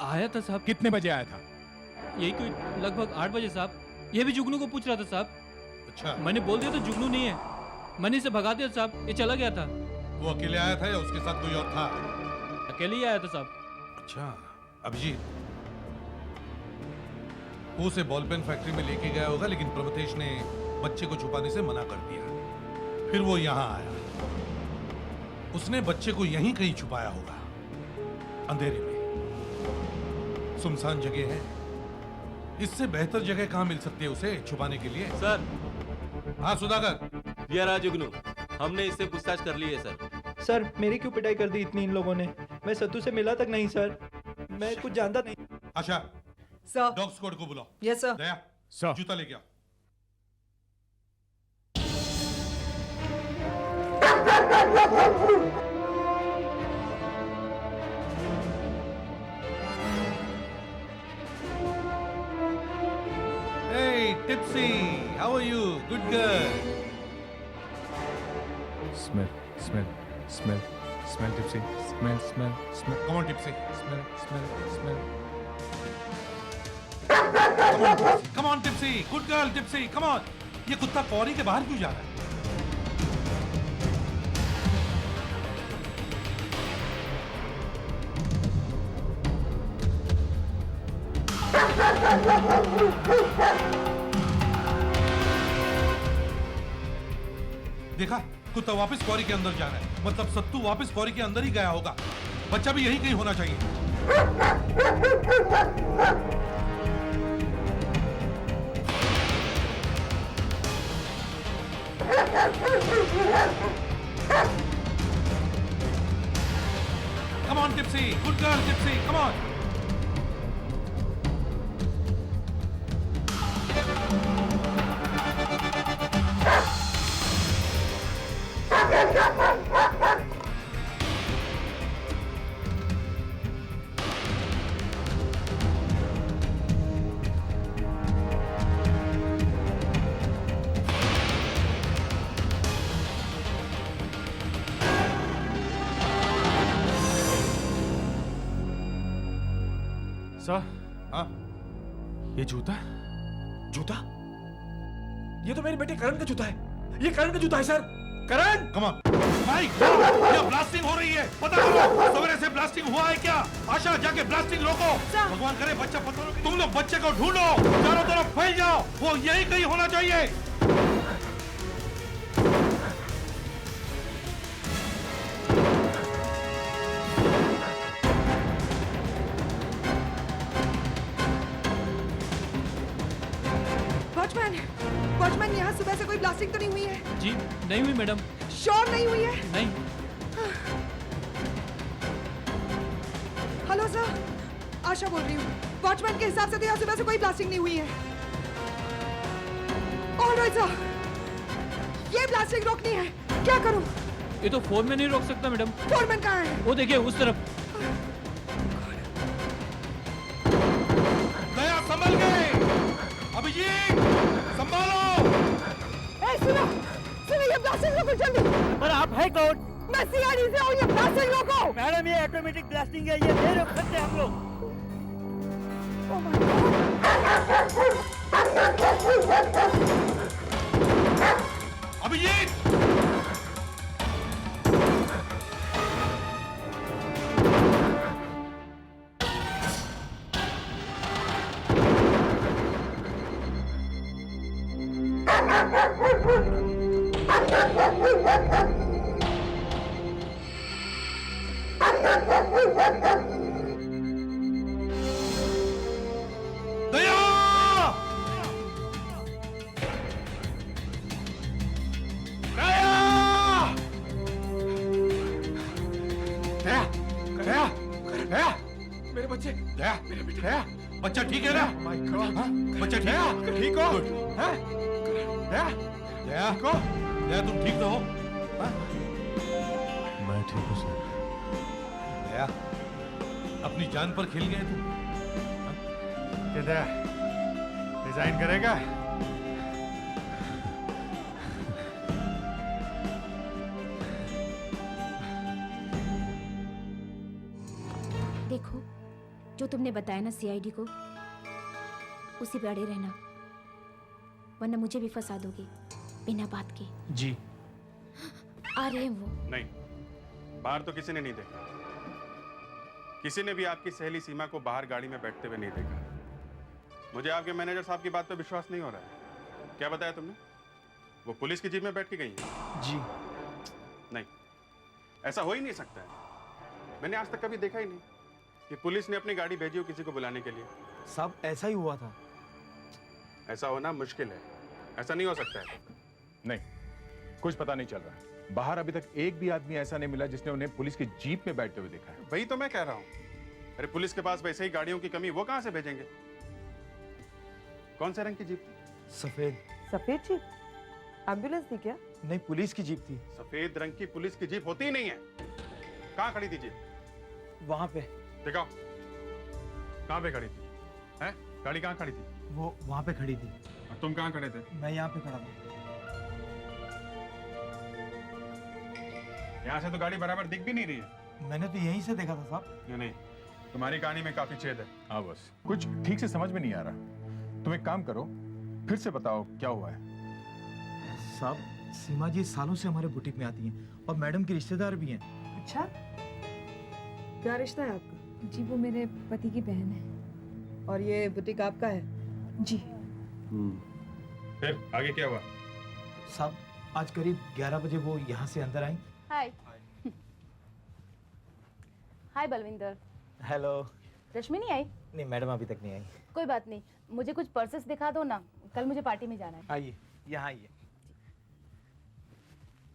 आया था साहब। कितने बजे आया था? यही कोई लगभग 8 बजे साहब। ये भी जुगनू को पूछ रहा था साहब। अच्छा, मैंने बोल दिया था जुगनू नहीं है, मैंने इसे भगा दिया साहब, ये चला गया था। वो अकेले आया था या उसके साथ कोई और था? अकेले ही आया था साहब। अच्छा, अभिजीत, वो उसे बॉल पेन फैक्ट्री में लेके गया होगा, लेकिन प्रभुतेश ने बच्चे को छुपाने से मना कर दिया। फिर वो यहाँ आया, उसने बच्चे को यहीं कहीं छुपाया होगा, अंधेरे में। सुनसान जगह है, इससे बेहतर जगह कहाँ मिल सकती है उसे छुपाने के लिए? सर। हाँ सुधाकर। ये रहा जुगनू, हमने इससे पूछताछ कर ली है सर। सर, मेरी क्यों पिटाई कर दी इतनी इन लोगों ने? मैं सत्तू से मिला तक नहीं सर, मैं कुछ जानता नहीं। अच्छा, सर। डॉग स्क्वाड को बुलाओ। Yes sir. दया, सर। जूता लेके आओ। Hey, Tipsy, how are you? Good girl. Smell, Tipsy. Smell. Come on, Tipsy. Smell. Come on, Tipsy. Good girl, Tipsy. Come on. ये कुत्ता कौरी के बाहर क्यों जा रहा है? देखा, कुत्ता वापस कौरी के अंदर जा रहा है। मतलब सत्तू वापस कौरी के अंदर ही गया होगा। बच्चा भी यहीं कहीं होना चाहिए। Come on, Tipsy. Good girl, Tipsy. Come on. Sir. हाँ? ये जूता? जूता? ये तो मेरे बेटे करण का जूता है। ये करण का जूता है sir. Karan come on mic, ये ब्लास्टिंग हो रही है, पता करो सवेरे से ब्लास्टिंग हुआ है क्या? आशा जाके ब्लास्टिंग रोको। भगवान करे बच्चा पता हो। तुम लोग बच्चे को ढूंढो, चारों तरफ फैल जाओ, वो यही कहीं होना चाहिए। वॉचमैन, यहाँ सुबह से कोई ब्लास्टिंग तो नहीं हुई है? जी नहीं हुई मैडम। श्योर नहीं हुई है? नहीं। हेलो सर, आशा बोल रही हूँ। वॉचमैन के हिसाब से तो यहाँ सुबह से कोई ब्लास्टिंग नहीं हुई है। ऑलराइट सर, ये ब्लास्टिंग रोकनी है, क्या करूँ? ये तो फोरमैन नहीं रोक सकता मैडम। फोरमैन कहाँ है? वो देखिए उस तरफ। दया संभल गए, अभिजीत संभालो। सुनो सुनो, ये ब्लास्टिंग रोको जल्दी। पर आप है कौन? मैं सीआईडी से हूँ, ये ब्लास्टिंग रोको। मैडम ये ऑटोमेटिक ब्लास्टिंग है, ये नहीं रोक सकते हम लोग। Oh my God. अभिजीत मेरे बच्चे, दया, मेरे बेटे, दया, बच्चा ठीक है ना? माय गॉड, बच्चा ठीक है? ठीक हो? हैं? दया, दया को, दया तुम ठीक तो हो? मैं ठीक हूँ सर। दया, अपनी जान पर खेल गए तुम। क्या दया डिजाइन करेगा? देखो, जो तुमने बताया ना सीआईडी को, उसी पे अड़े रहना, वरना मुझे भी फंसा दोगे बिना बात के। जी। आ रहे हैं वो। नहीं, बाहर तो किसी ने नहीं देखा। किसी ने भी आपकी सहेली सीमा को बाहर गाड़ी में बैठते हुए नहीं देखा। मुझे आपके मैनेजर साहब की बात पे विश्वास नहीं हो रहा है। क्या बताया तुमने? वो पुलिस की जीप में बैठ के गई है? जी। नहीं, ऐसा हो ही नहीं सकता है। मैंने आज तक कभी देखा ही नहीं कि पुलिस ने अपनी गाड़ी भेजी हो किसी को बुलाने के लिए। साहब ऐसा ही हुआ था। ऐसा होना मुश्किल है, ऐसा नहीं हो सकता है। नहीं, कुछ पता नहीं चल रहा है। बाहर अभी तक एक भी आदमी ऐसा नहीं मिला जिसने उन्हें पुलिस की जीप में बैठते हुए देखा है। वही तो मैं कह रहा हूँ। अरे पुलिस के पास वैसे ही गाड़ियों की कमी, वो कहां से भेजेंगे? कौन से रंग की जीप थी? सफेद। सफेद जीप? एम्बुलेंस थी क्या? नहीं, पुलिस की जीप थी। सफेद रंग की पुलिस की जीप होती ही नहीं है। कहाँ खड़ी थी जीप? वहां पे। दिखाओ, कहाँ पे खड़ी थी? हैं? गाड़ी कहाँ खड़ी थी? वो वहां पे खड़ी थी। और तुम कहाँ खड़े थे? मैं यहाँ पे खड़ा था। यहाँ से तो गाड़ी बराबर दिख भी नहीं रही है। मैंने तो यहीं से देखा था साहब। नहीं, तुम्हारी कहानी में काफी छेद है। हाँ बस, कुछ ठीक से समझ में नहीं आ रहा। तुम एक काम करो, फिर से बताओ क्या हुआ है। साहब, सीमा जी सालों से हमारे बुटीक में आती हैं और मैडम की रिश्तेदार भी हैं। अच्छा, क्या रिश्ता है आपका? जी वो मेरे पति की बहन है। और ये बुटीक आपका है? जी। फिर आगे क्या हुआ? साहब, आज करीब 11 बजे वो यहाँ से अंदर आई। हाय। हाय बलविंदर। हेलो। रश्मि नहीं आई? नहीं मैडम, अभी तक नहीं आई। कोई बात नहीं, मुझे कुछ पर्सेस दिखा दो ना, कल मुझे पार्टी में जाना है। आइए, यहाँ आइए।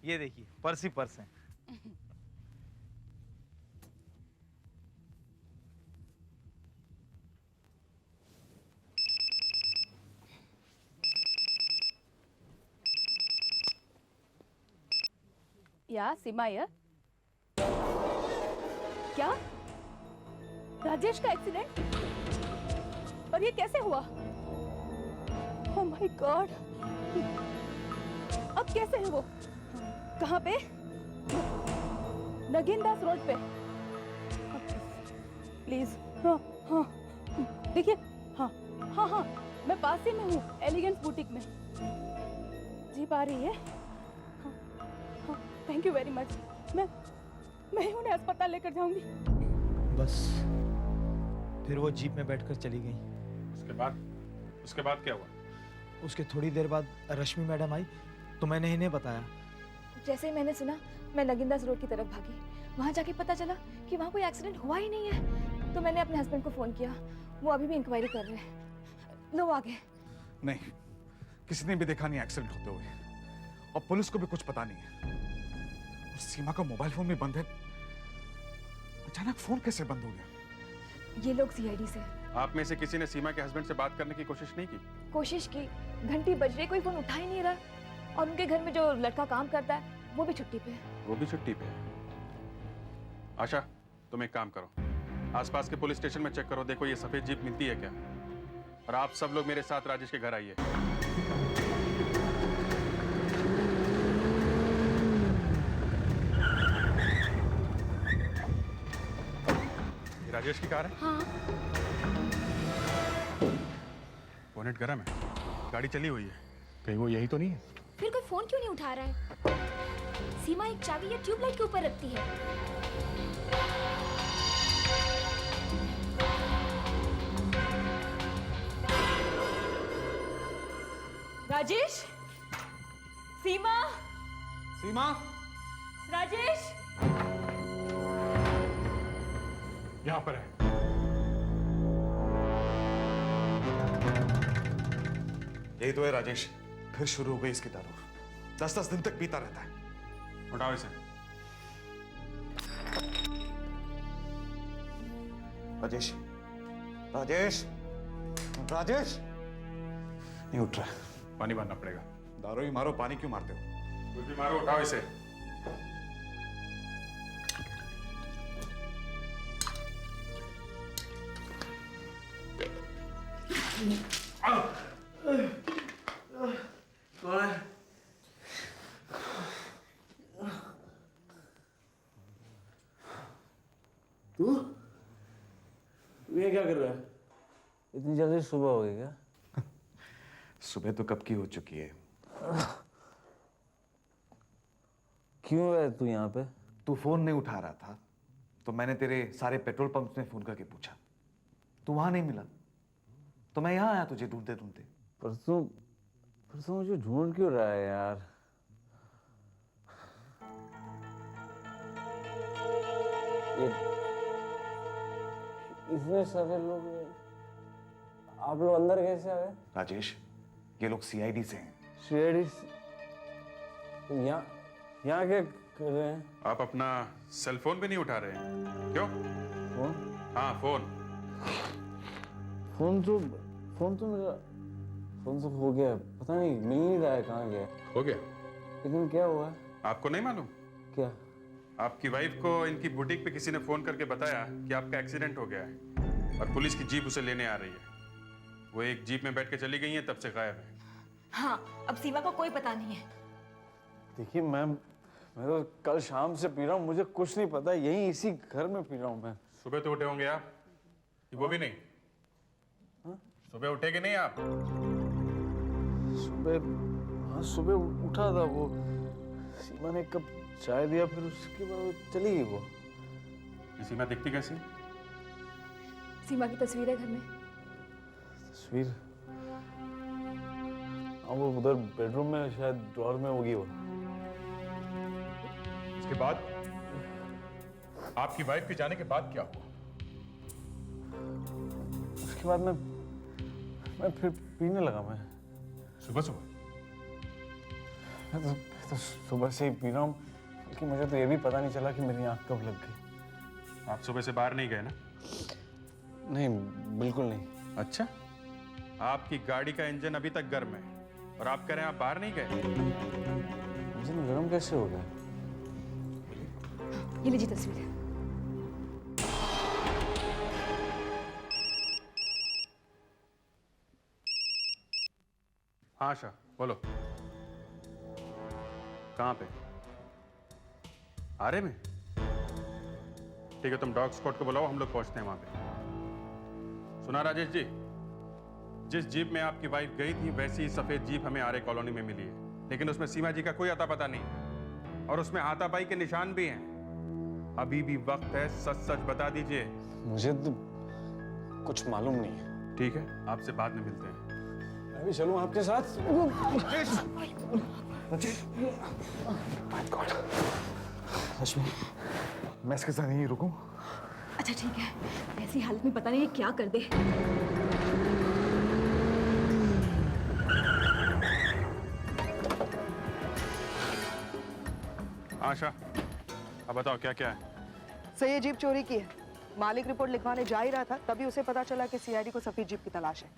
ये देखिए, पर्स ही पर्स है। या सीमा यार, क्या राजेश का एक्सीडेंट? और ये कैसे हुआ? ओह माय गॉड, अब कैसे है वो? कहाँ पे? नगीनदास रोड पे। प्लीज। हाँ हाँ, देखिए। हाँ हाँ हाँ, मैं पास ही में हूँ, एलिगेंस बुटीक में। जीप आ रही है। हाँ, हाँ। Thank you very much. मैं ही उन्हें अस्पताल लेकर जाऊंगी। बस फिर वो जीप में बैठकर चली गई। उसके बाद क्या हुआ? उसके थोड़ी देर बाद रश्मि मैडम आई तो मैंने इन्हें बताया। जैसे ही मैंने सुना मैं नगिनदास रोड की तरफ भागी। वहाँ जाके पता चला कि वहाँ कोई एक्सीडेंट हुआ ही नहीं है। तो मैंने अपने हस्बैंड को फोन किया, वो अभी भी इंक्वायरी कर रहे हैं। लो आगे। नहीं, किसी ने भी देखा नहीं एक्सीडेंट होते हुए, और पुलिस को भी कुछ पता नहीं है। और सीमा का मोबाइल फोन भी बंद है। अचानक फोन कैसे बंद हो गया? ये लोग सीआईडी से। आप में से किसी ने सीमा के हस्बैंड से बात करने की कोशिश नहीं की? कोशिश की, घंटी बज रही, कोई फोन उठा ही नहीं रहा। और उनके घर में जो लड़का काम करता है वो भी छुट्टी पे है। वो भी छुट्टी पे है? आशा, तुम एक काम करो, आसपास के पुलिस स्टेशन में चेक करो, देखो ये सफेद जीप मिलती है क्या। और आप सब लोग मेरे साथ राजेश के घर आइए। ये राजेश की कार है? हाँ। बोनेट गरम है, गाड़ी चली हुई है। कहीं वो यही तो नहीं है? फिर कोई फोन क्यों नहीं उठा रहा है? सीमा एक चाबी या ट्यूबलाइट के ऊपर रखती है। राजेश, सीमा, सीमा, राजेश, यहाँ पर है। यही तो है राजेश, फिर शुरू हो गई इसकी दारू। 10-10 दिन तक पीता रहता है। उठाओ इसे। राजेश, राजेश, राजेश, नहीं उठ रहा है। पानी मारना पड़ेगा। दारू ही मारो, पानी क्यों मारते हो? कुछ भी मारो, उठाओ इसे। कौन है? तू ये क्या कर रहा है? इतनी जल्दी सुबह हो गई क्या? सुबह तो कब की हो चुकी है। क्यों है तू यहाँ पे? तू फोन नहीं उठा रहा था तो मैंने तेरे सारे पेट्रोल पंप्स में फोन करके पूछा, तू वहां नहीं मिला तो मैं यहाँ आया तुझे ढूंढते ढूंढते। पर तू मुझे ढूंढ क्यों रहा है यार? इतने सारे लोग, आप लोग अंदर कैसे आ गए? राजेश, ये लोग सीआईडी से हैं। सीआईडी यहाँ क्या कर रहे हैं? आप अपना सेल फोन भी नहीं उठा रहे हैं, क्यों? फोन? हाँ, फोन तो मेरा फोन तो हो गया, पता नहीं मिल नहीं रहा है, कहाँ गया? हो गया? लेकिन क्या हुआ? आपको नहीं मालूम? क्या? आपकी वाइफ को इनकी बुटीक पे किसी ने फोन करके बताया कि आपका एक्सीडेंट हो गया है और पुलिस की जीप उसे लेने आ रही है। वो एक जीप में बैठ के चली गई है, तब से गायब है। हाँ, अब सीमा को कोई पता नहीं है। देखिए मैं तो कल शाम से पी रहा हूँ, मुझे कुछ नहीं पता, यहीं इसी घर में पी रहा हूँ मैं। सुबह तो उठे होंगे आप? वो भी नहीं? हाँ? सुबह उठे कि नहीं आप? सुबह उठा था। वो सीमा ने कब चाय दिया, फिर उसके बाद वो चली गई। वो सीमा दिखती कैसी? सीमा की तस्वीर है घर में। तस्वीर? हाँ, वो उधर बेडरूम में शायद ड्रॉअर में होगी वो। उसके बाद आपकी वाइफ के जाने के बाद क्या हुआ? उसके बाद मैं फिर पीने लगा। मैं सुबह तो सुबह से ही पी रहा हूँ, लेकिन मुझे तो ये भी पता नहीं चला कि मेरी आँख कब लग गई। आप सुबह से बाहर नहीं गए ना? नहीं, बिल्कुल नहीं। अच्छा, आपकी गाड़ी का इंजन अभी तक गर्म है और आप कह रहे हैं आप बाहर नहीं गए? इंजन गर्म कैसे हो गया? ये लीजिए तस्वीर। हाँ आशा, बोलो। कहाँ पे? आरे में? ठीक है, तुम डॉग स्क्वाड को बुलाओ, हम लोग पहुंचते हैं वहां पे। सुना राजेश जी, जिस जीप में आपकी वाइफ गई थी वैसी ही सफेद जीप हमें आरे कॉलोनी में मिली है, लेकिन उसमें सीमा जी का कोई अता पता नहीं। और उसमें हाथापाई के निशान भी हैं। अभी भी वक्त है, सच सच बता दीजिए। मुझे तो कुछ मालूम नहीं है। ठीक है, आपसे बाद में मिलते हैं। मैं भी चलूं आपके साथ? रश्मि, मैं इसके साथ यहीं रुकूं? अच्छा ठीक है, ऐसी हालत में पता नहीं ये क्या कर दे। आशा, अब बताओ क्या क्या है? सर ये जीप चोरी की है। मालिक रिपोर्ट लिखवाने जा ही रहा था, तभी उसे पता चला कि सीआईडी को सफेद जीप की तलाश है।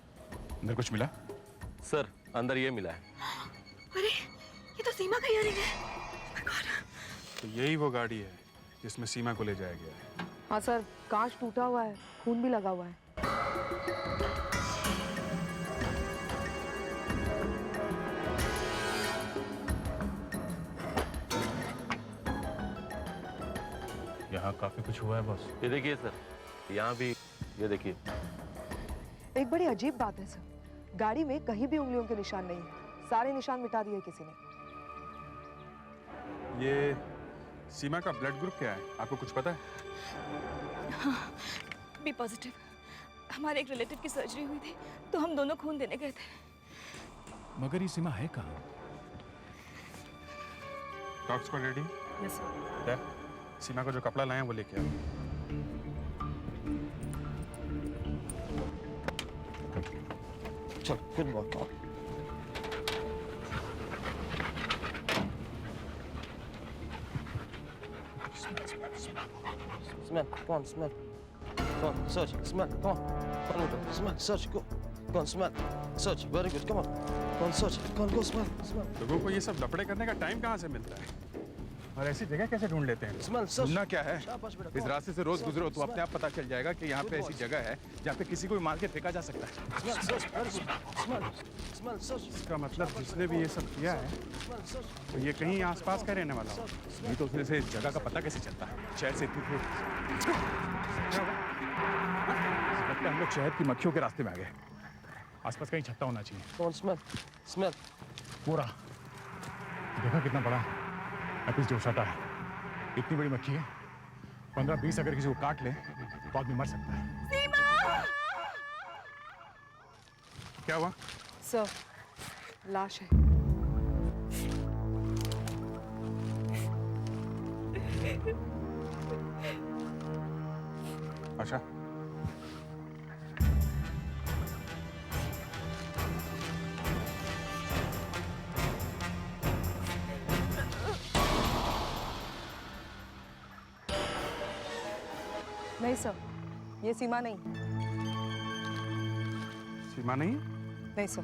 अंदर कुछ मिला? सर अंदर ये मिला है। अरे ये तो सीमा का इयरिंग है। तो यही वो गाड़ी है जिसमें सीमा को ले जाया गया है। हाँ सर, कांच टूटा हुआ है, खून भी लगा हुआ है। यहाँ काफी कुछ हुआ है बॉस। ये देखिए सर, यहाँ भी ये देखिए। एक बड़ी अजीब बात है सर, गाड़ी में कहीं भी उंगलियों के निशान नहीं है। सारे निशान मिटा दिए किसी ने। ये सीमा का ब्लड ग्रुप क्या है, आपको कुछ पता है? हाँ, बी पॉजिटिव। हमारे एक रिलेटिव की सर्जरी हुई थी, तो हम दोनों खून देने गए थे। मगर ये सीमा है कहाँ? डॉक्टर्स को रेडी? Yes sir. सीमा को जो कपड़ा लाए हैं वो लेके आओ। चल, good work. Smell, come on, smell. Come on, search, smell, come on. Come on, smell, search, go. Go on, smell, search, very good, come on. Go on, search, go on, go, smell, smell. लोगों को ये सब लफड़े करने का time कहाँ से मिलता है? और ऐसी जगह कैसे ढूंढ लेते हैं? ढूंढना क्या है? इस रास्ते से रोज गुजरो तो अपने आप पता चल जाएगा कि यहाँ पे ऐसी जगह है जहाँ पे किसी को भी मार के फेंका जा सकता है। इसका मतलब जिसने भी ये सब किया है तो ये कहीं आसपास का रहने वाला हो। नहीं तो फिर से इस जगह का पता कैसे चलता है? शहर से इतनी दूर। लगता है हम लोग शहद की मक्खियों के रास्ते में आ गए। आसपास कहीं छत्ता होना चाहिए। पूरा देखा कितना बड़ा एपिस जोशाटा है। इतनी बड़ी मक्खी है, 15-20 अगर किसी को काट ले तो आदमी मर सकता है। क्या हुआ? सर, लाश है। आशा, नहीं सर, ये सीमा नहीं। सीमा नहीं? नहीं सर।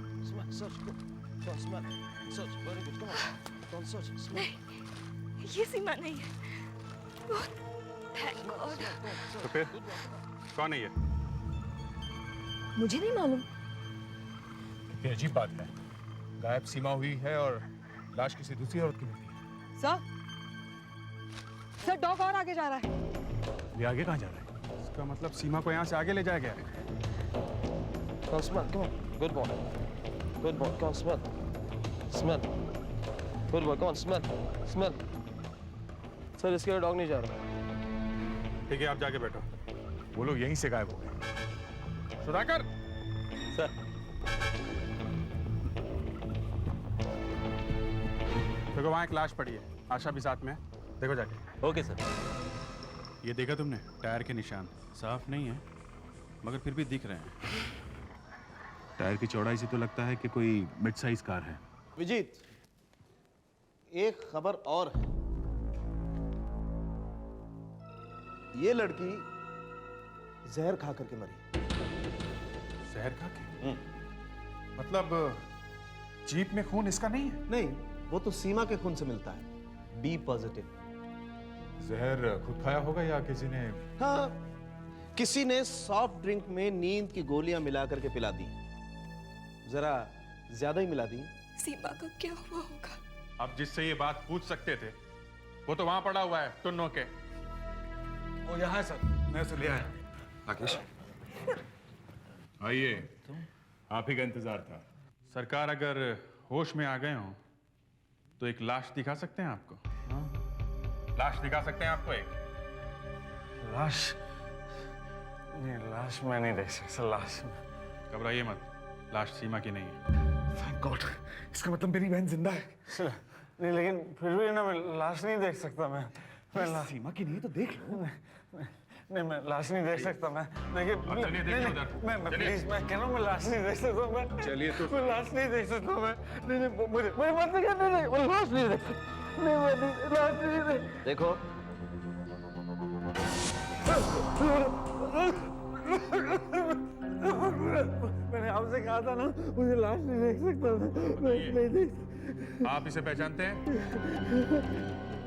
नहीं, ये सीमा नहीं है। Thank God. तो फिर कौन है ये? मुझे नहीं मालूम। कितनी अजीब बात है, गायब सीमा हुई है और लाश किसी दूसरी औरत की मिलती है। सर, डॉग और आगे जा रहा है। ये आगे कहाँ जा रहा है? इसका मतलब सीमा को यहाँ से आगे ले जाया गया है। Come on, smell, come on. Good boy. Good boy, come on, smell. Smell. Good boy, come on, smell. Smell. Sir इसके लिए डॉग नहीं जा रहा। ठीक है, आप जाके बैठो। वो लोग यहीं से गायब हो गए। सुधाकर! सर। देखो वहाँ एक लाश पड़ी है, आशा भी साथ में है। देखो जाके। Okay sir. ये देखा तुमने? टायर के निशान साफ नहीं है मगर फिर भी दिख रहे हैं। टायर की चौड़ाई से तो लगता है कि कोई मिड साइज कार है। विजीत, एक खबर और है। ये लड़की जहर खा करके मरी। जहर खा के? मतलब जीप में खून इसका नहीं है? नहीं, वो तो सीमा के खून से मिलता है। B positive. जहर खुद खाया होगा या किसी ने? हाँ, किसी ने सॉफ्ट ड्रिंक में नींद की गोलियां मिला करके पिला दी। जरा ज्यादा ही मिला दी। सीमा का क्या हुआ होगा? अब जिससे ये बात पूछ सकते थे वो तो वहां पड़ा हुआ है टुन्नो के। वो यहाँ है सर, मैं उसे ले आया। राकेश, आइए, आप ही का इंतजार था। सरकार अगर होश में आ गए हो तो एक लाश दिखा सकते हैं आपको? हाँ? लाश दिखा सकते हैं आपको एक? लाश नहीं, लाश मैं नहीं देख सकता। लाश घबराइए मत, लाश सीमा की नहीं है। थैंक गॉड, इसका मतलब मेरी बहन जिंदा है। नहीं, लेकिन फिर भी ना मैं लाश नहीं देख सकता। मैं सीमा की नहीं है तो देख लो। नहीं, मैं लाश नहीं देख सकता। मैं देखिए, चलिए देखिए उधर। मैं प्लीज, मैं कह रहा हूँ मैं लाश नहीं देख सकता। मैं चलिए तो। मैं लाश नहीं देख सकता। मैं नहीं, मुझे मत दिखा। नहीं, मैं लाश नहीं देख सकता। नहीं, मैं लाश नहीं देख। देखो मैंने आपसे कहा था ना, मुझे लाश नहीं देख सकता। मैं नहीं देख। आप इसे पहचानते हैं?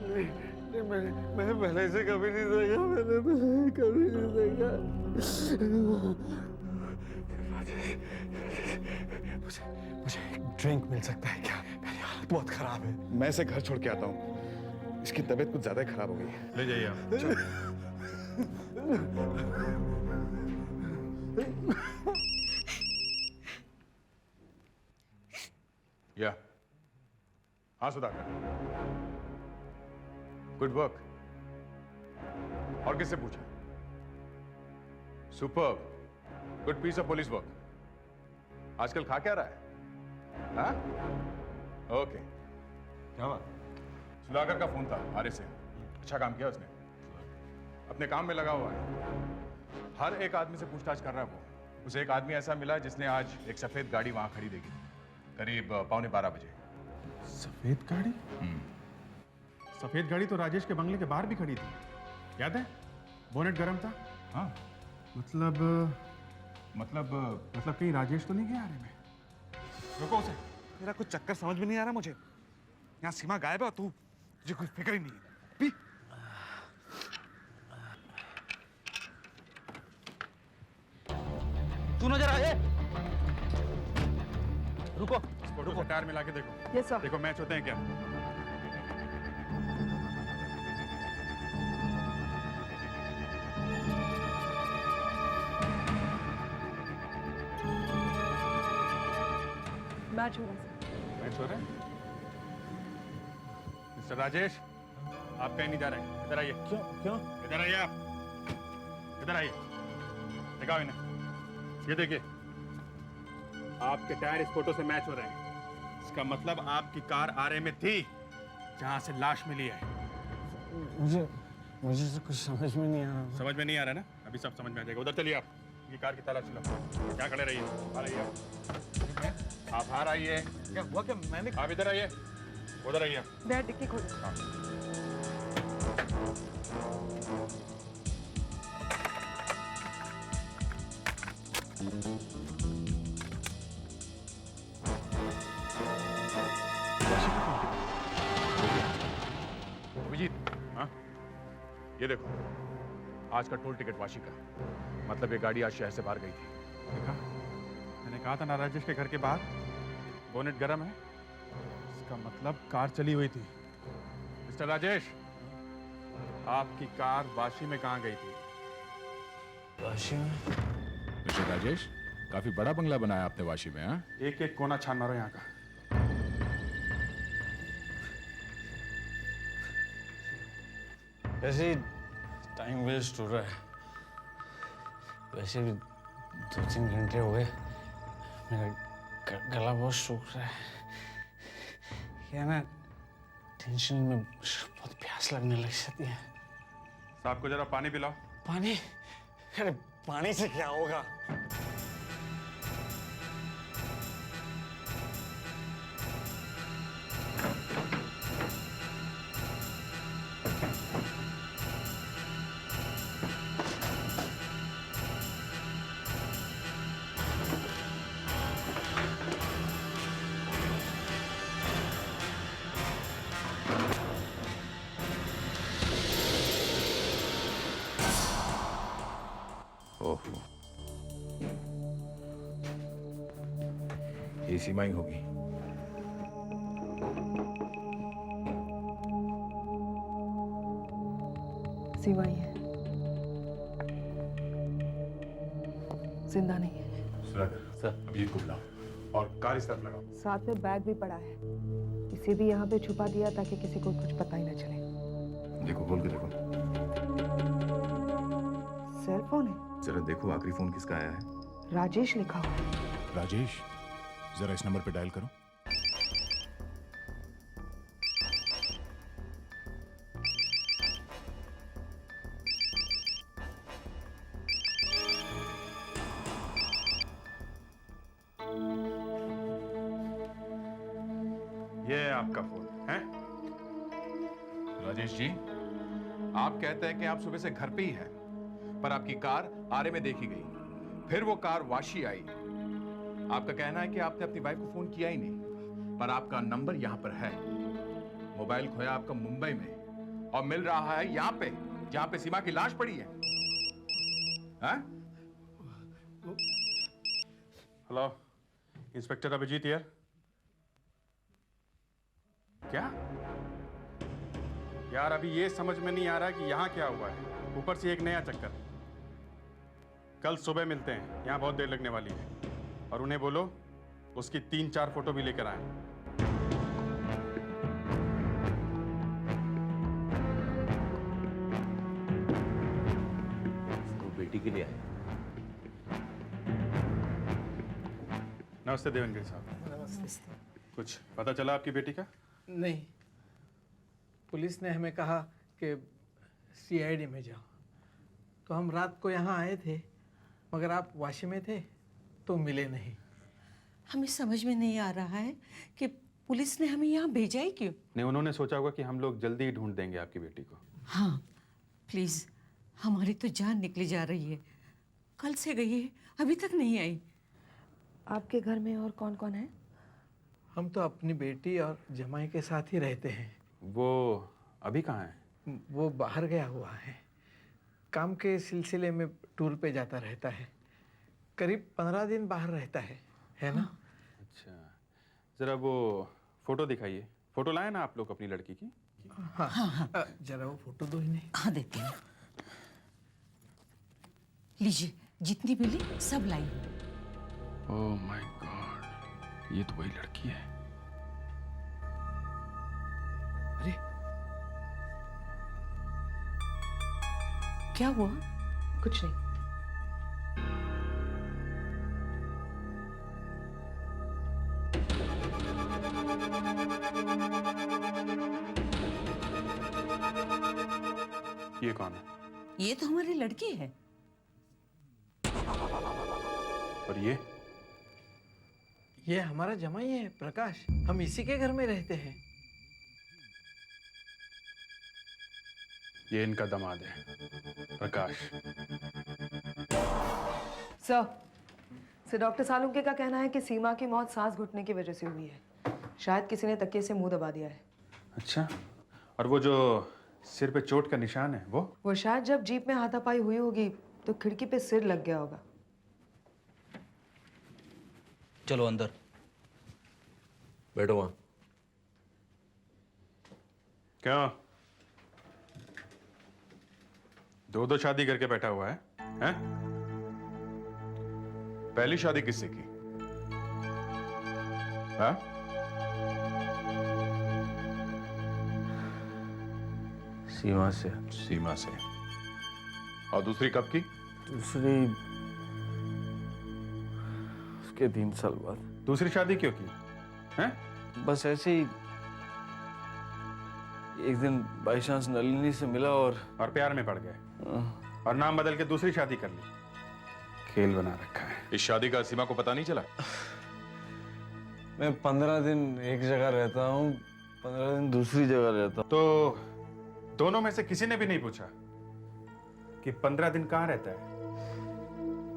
नहीं, मैंने पहले से कभी नहीं देखा। मैंने पहले कभी नहीं देखा। मुझे एक ड्रिंक मिल सकता है क्या? मेरी हालत बहुत खराब है। मैं इसे घर छोड़ के आता हूँ। इसकी तबीयत कुछ ज्यादा खराब हो गई है। ले जाइए आप। या हाँ सुधाकर, गुड वर्क। और किससे पूछा? Superb, good piece of police work. आजकल खा क्या रहा है? हाँ? ओके, क्या बात? सुधाकर का फोन था आर्य से। अच्छा काम किया उसने, अपने काम में लगा हुआ है। हर एक आदमी से पूछताछ कर रहा है वो। उसे एक आदमी ऐसा मिला जिसने आज एक सफेद गाड़ी वहां खड़ी देखी करीब 11:15 बजे। सफेद गाड़ी? सफेद गाड़ी तो राजेश के बंगले के बाहर भी खड़ी थी, याद है? बोनेट गर्म था। हाँ, मतलब कहीं राजेश तो नहीं गया आरे में? रुको उसे, मेरा कुछ चक्कर समझ में नहीं आ रहा मुझे। यहाँ सीमा गायब है, तू तुझे कोई फिक्र ही नहीं है। पी। तू नजर आए? रुको फोटो से टायर मिला के देखो। Yes sir. देखो मैच होते हैं क्या? मैच हो रहा है। मैच हो रहा है? मिस्टर राजेश, आप कहीं नहीं जा रहे हैं। इधर आइए। क्यों? इधर आइए आप। इधर आइए। दिखाओ इन्हें। ये देखिए, आपके टायर इस फोटो से मैच हो रहे हैं। इसका मतलब आपकी कार आरे में थी जहां से लाश मिली है। मुझे तो कुछ समझ में नहीं आ रहा। समझ में नहीं आ रहा ना? अभी सब समझ में आ जाएगा। उधर चलिए आप, ये कार की तलाशी लो। क्या खड़े रहिए, बाहर आइए आप बाहर आइए। क्या हुआ? क्या मैंने? आप इधर आइए, उधर आइए। डैड डिक्की खोलो। अभिजीत, हाँ, ये देखो, आज का टोल टिकट वाशी का। मतलब ये गाड़ी आज शहर से बाहर गई थी। देखा, मैंने कहा था ना राजेश के घर के बाहर बोनेट गर्म है। इसका मतलब कार चली हुई थी। मिस्टर राजेश, आपकी कार वाशी में कहाँ गई थी? वाशी में? मिस्टर राजेश, काफी बड़ा बंगला बनाया आपने वाशी में। हाँ, एक एक कोना छान मारो यहाँ का। वैसे टाइम वेस्ट हो रहा है। वैसे भी 2-3 घंटे हो गए, मेरा गला बहुत सूख रहा है। क्या ना, टेंशन में बहुत प्यास लगने लग जाती है। साहब को जरा पानी पिलाओ। पानी? अरे पानी से क्या होगा? ओहो, ये सीमा ही होगी। सीमा ही है, जिंदा नहीं है। सर, अभिजीत को बुलाओ और कार इस तरफ लगाओ। साथ में बैग भी पड़ा है। इसे भी यहाँ पे छुपा दिया ताकि किसी को कुछ पता ही ना चले। देखो, खोल के देखो। सेल फोन है। जरा देखो आखिरी फोन किसका आया है। राजेश लिखा हुआ है। राजेश, जरा इस नंबर पे डायल करो। ये है आपका फोन है। राजेश जी, आप कहते हैं कि आप सुबह से घर पे ही हैं, पर आपकी कार आरे में देखी गई, फिर वो कार वाशी आई। आपका कहना है कि आपने अपनी वाइफ को फोन किया ही नहीं, पर आपका नंबर यहां पर है। मोबाइल खोया आपका मुंबई में और मिल रहा है यहां पे, जहां पे सीमा की लाश पड़ी है। Hello, inspector Abhijeet here. क्या यार, अभी ये समझ में नहीं आ रहा कि यहाँ क्या हुआ है, ऊपर से एक नया चक्कर। कल सुबह मिलते हैं, यहाँ बहुत देर लगने वाली है। और उन्हें बोलो उसकी 3-4 फोटो भी लेकर आए। वो बेटी के लिए आए। नमस्ते देवेंद्र साहब। नमस्ते। कुछ पता चला आपकी बेटी का? नहीं, पुलिस ने हमें कहा कि सीआईडी में जाओ, तो हम रात को यहाँ आए थे, मगर आप वाशी में थे तो मिले नहीं। हमें समझ में नहीं आ रहा है कि पुलिस ने हमें यहाँ भेजा ही क्यों। नहीं, उन्होंने सोचा होगा कि हम लोग जल्दी ही ढूंढ देंगे आपकी बेटी को। हाँ प्लीज, हमारी तो जान निकली जा रही है। कल से गई है, अभी तक नहीं आई। आपके घर में और कौन कौन है? हम तो अपनी बेटी और जमाई के साथ ही रहते हैं। वो अभी कहाँ है? वो बाहर गया हुआ है, काम के सिलसिले में टूर पे जाता रहता है। करीब 15 दिन बाहर रहता है ना? अच्छा, जरा वो फोटो दिखाइए। फोटो लाए ना आप लोग अपनी लड़की की? हाँ हाँ, जरा वो फोटो दो इन्हें। हाँ देती हूँ। लीजिए, जितनी मिली सब लाई। ओह माय गॉड, ये तो वही लड़की है। अरे क्या हुआ? कुछ नहीं। ये कौन है? ये तो हमारी लड़की है। और ये हमारा जमाई है प्रकाश, हम इसी के घर में रहते हैं। ये इनका दामाद है प्रकाश। सर, डॉक्टर सालुंके का कहना है कि सीमा की मौत सांस घुटने की वजह से हुई है। शायद किसी ने तकिए से मुंह दबा दिया है। अच्छा, और वो जो सिर पे चोट का निशान है वो शायद जब जीप में हाथापाई हुई होगी तो खिड़की पे सिर लग गया होगा। चलो अंदर बैठो। वहां क्या 2-2 शादी करके बैठा हुआ है, हैं? पहली शादी किससे की? हाँ? सीमा से। सीमा से। और दूसरी कब की? दूसरी उसके 3 साल बाद। दूसरी शादी क्यों की? हैं? बस ऐसे ही एक दिन बाई चांस नलिनी से मिला और प्यार में पड़ गए और नाम बदल के दूसरी शादी कर ली। खेल बना रखा है। इस शादी का सीमा को पता नहीं चला? मैं 15 दिन एक जगह रहता हूँ, 15 दिन दूसरी जगह रहता हूँ। तो दोनों में से किसी ने भी नहीं पूछा कि 15 दिन कहाँ रहता है?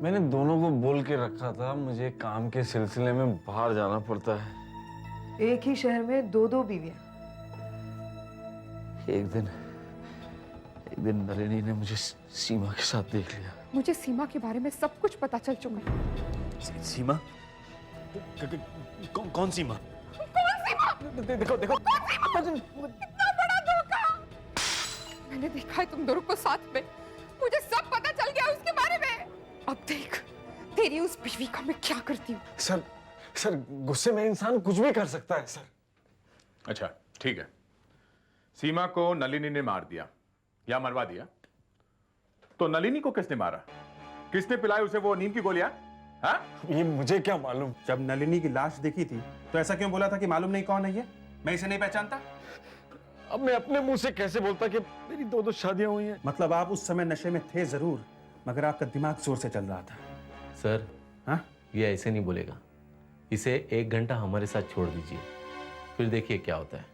मैंने दोनों को बोल के रखा था, मुझे काम के सिलसिले में बाहर जाना पड़ता है। एक ही शहर में 2-2 बीवियां। एक दिन नलिनी ने मुझे सीमा के साथ देख लिया। मुझे सीमा के बारे में सब कुछ पता चल चुका है। सीमा? कौन सीमा? कौन सीमा? देखो इतना बड़ा धोखा! मैंने देखा है तुम दोनों को साथ में। मुझे सब पता चल गया उसके बारे में। अब देख तेरी उस बीवी का मैं क्या करती हूँ। सर गुस्से में इंसान कुछ भी कर सकता है सर। अच्छा ठीक है, सीमा को नलिनी ने मार दिया या मरवा दिया, तो नलिनी को किसने मारा? किसने पिलाई उसे वो नींद की गोलियां? हाँ? ये मुझे क्या मालूम। जब नलिनी की लाश देखी थी तो ऐसा क्यों बोला था कि मालूम नहीं कौन है ये, मैं इसे नहीं पहचानता? अब मैं अपने मुंह से कैसे बोलता कि मेरी 2 शादियां हुई हैं। मतलब आप उस समय नशे में थे जरूर, मगर आपका दिमाग जोर से चल रहा था। सर, हाँ? ये ऐसे नहीं बोलेगा। इसे 1 घंटा हमारे साथ छोड़ दीजिए, फिर देखिए क्या होता है।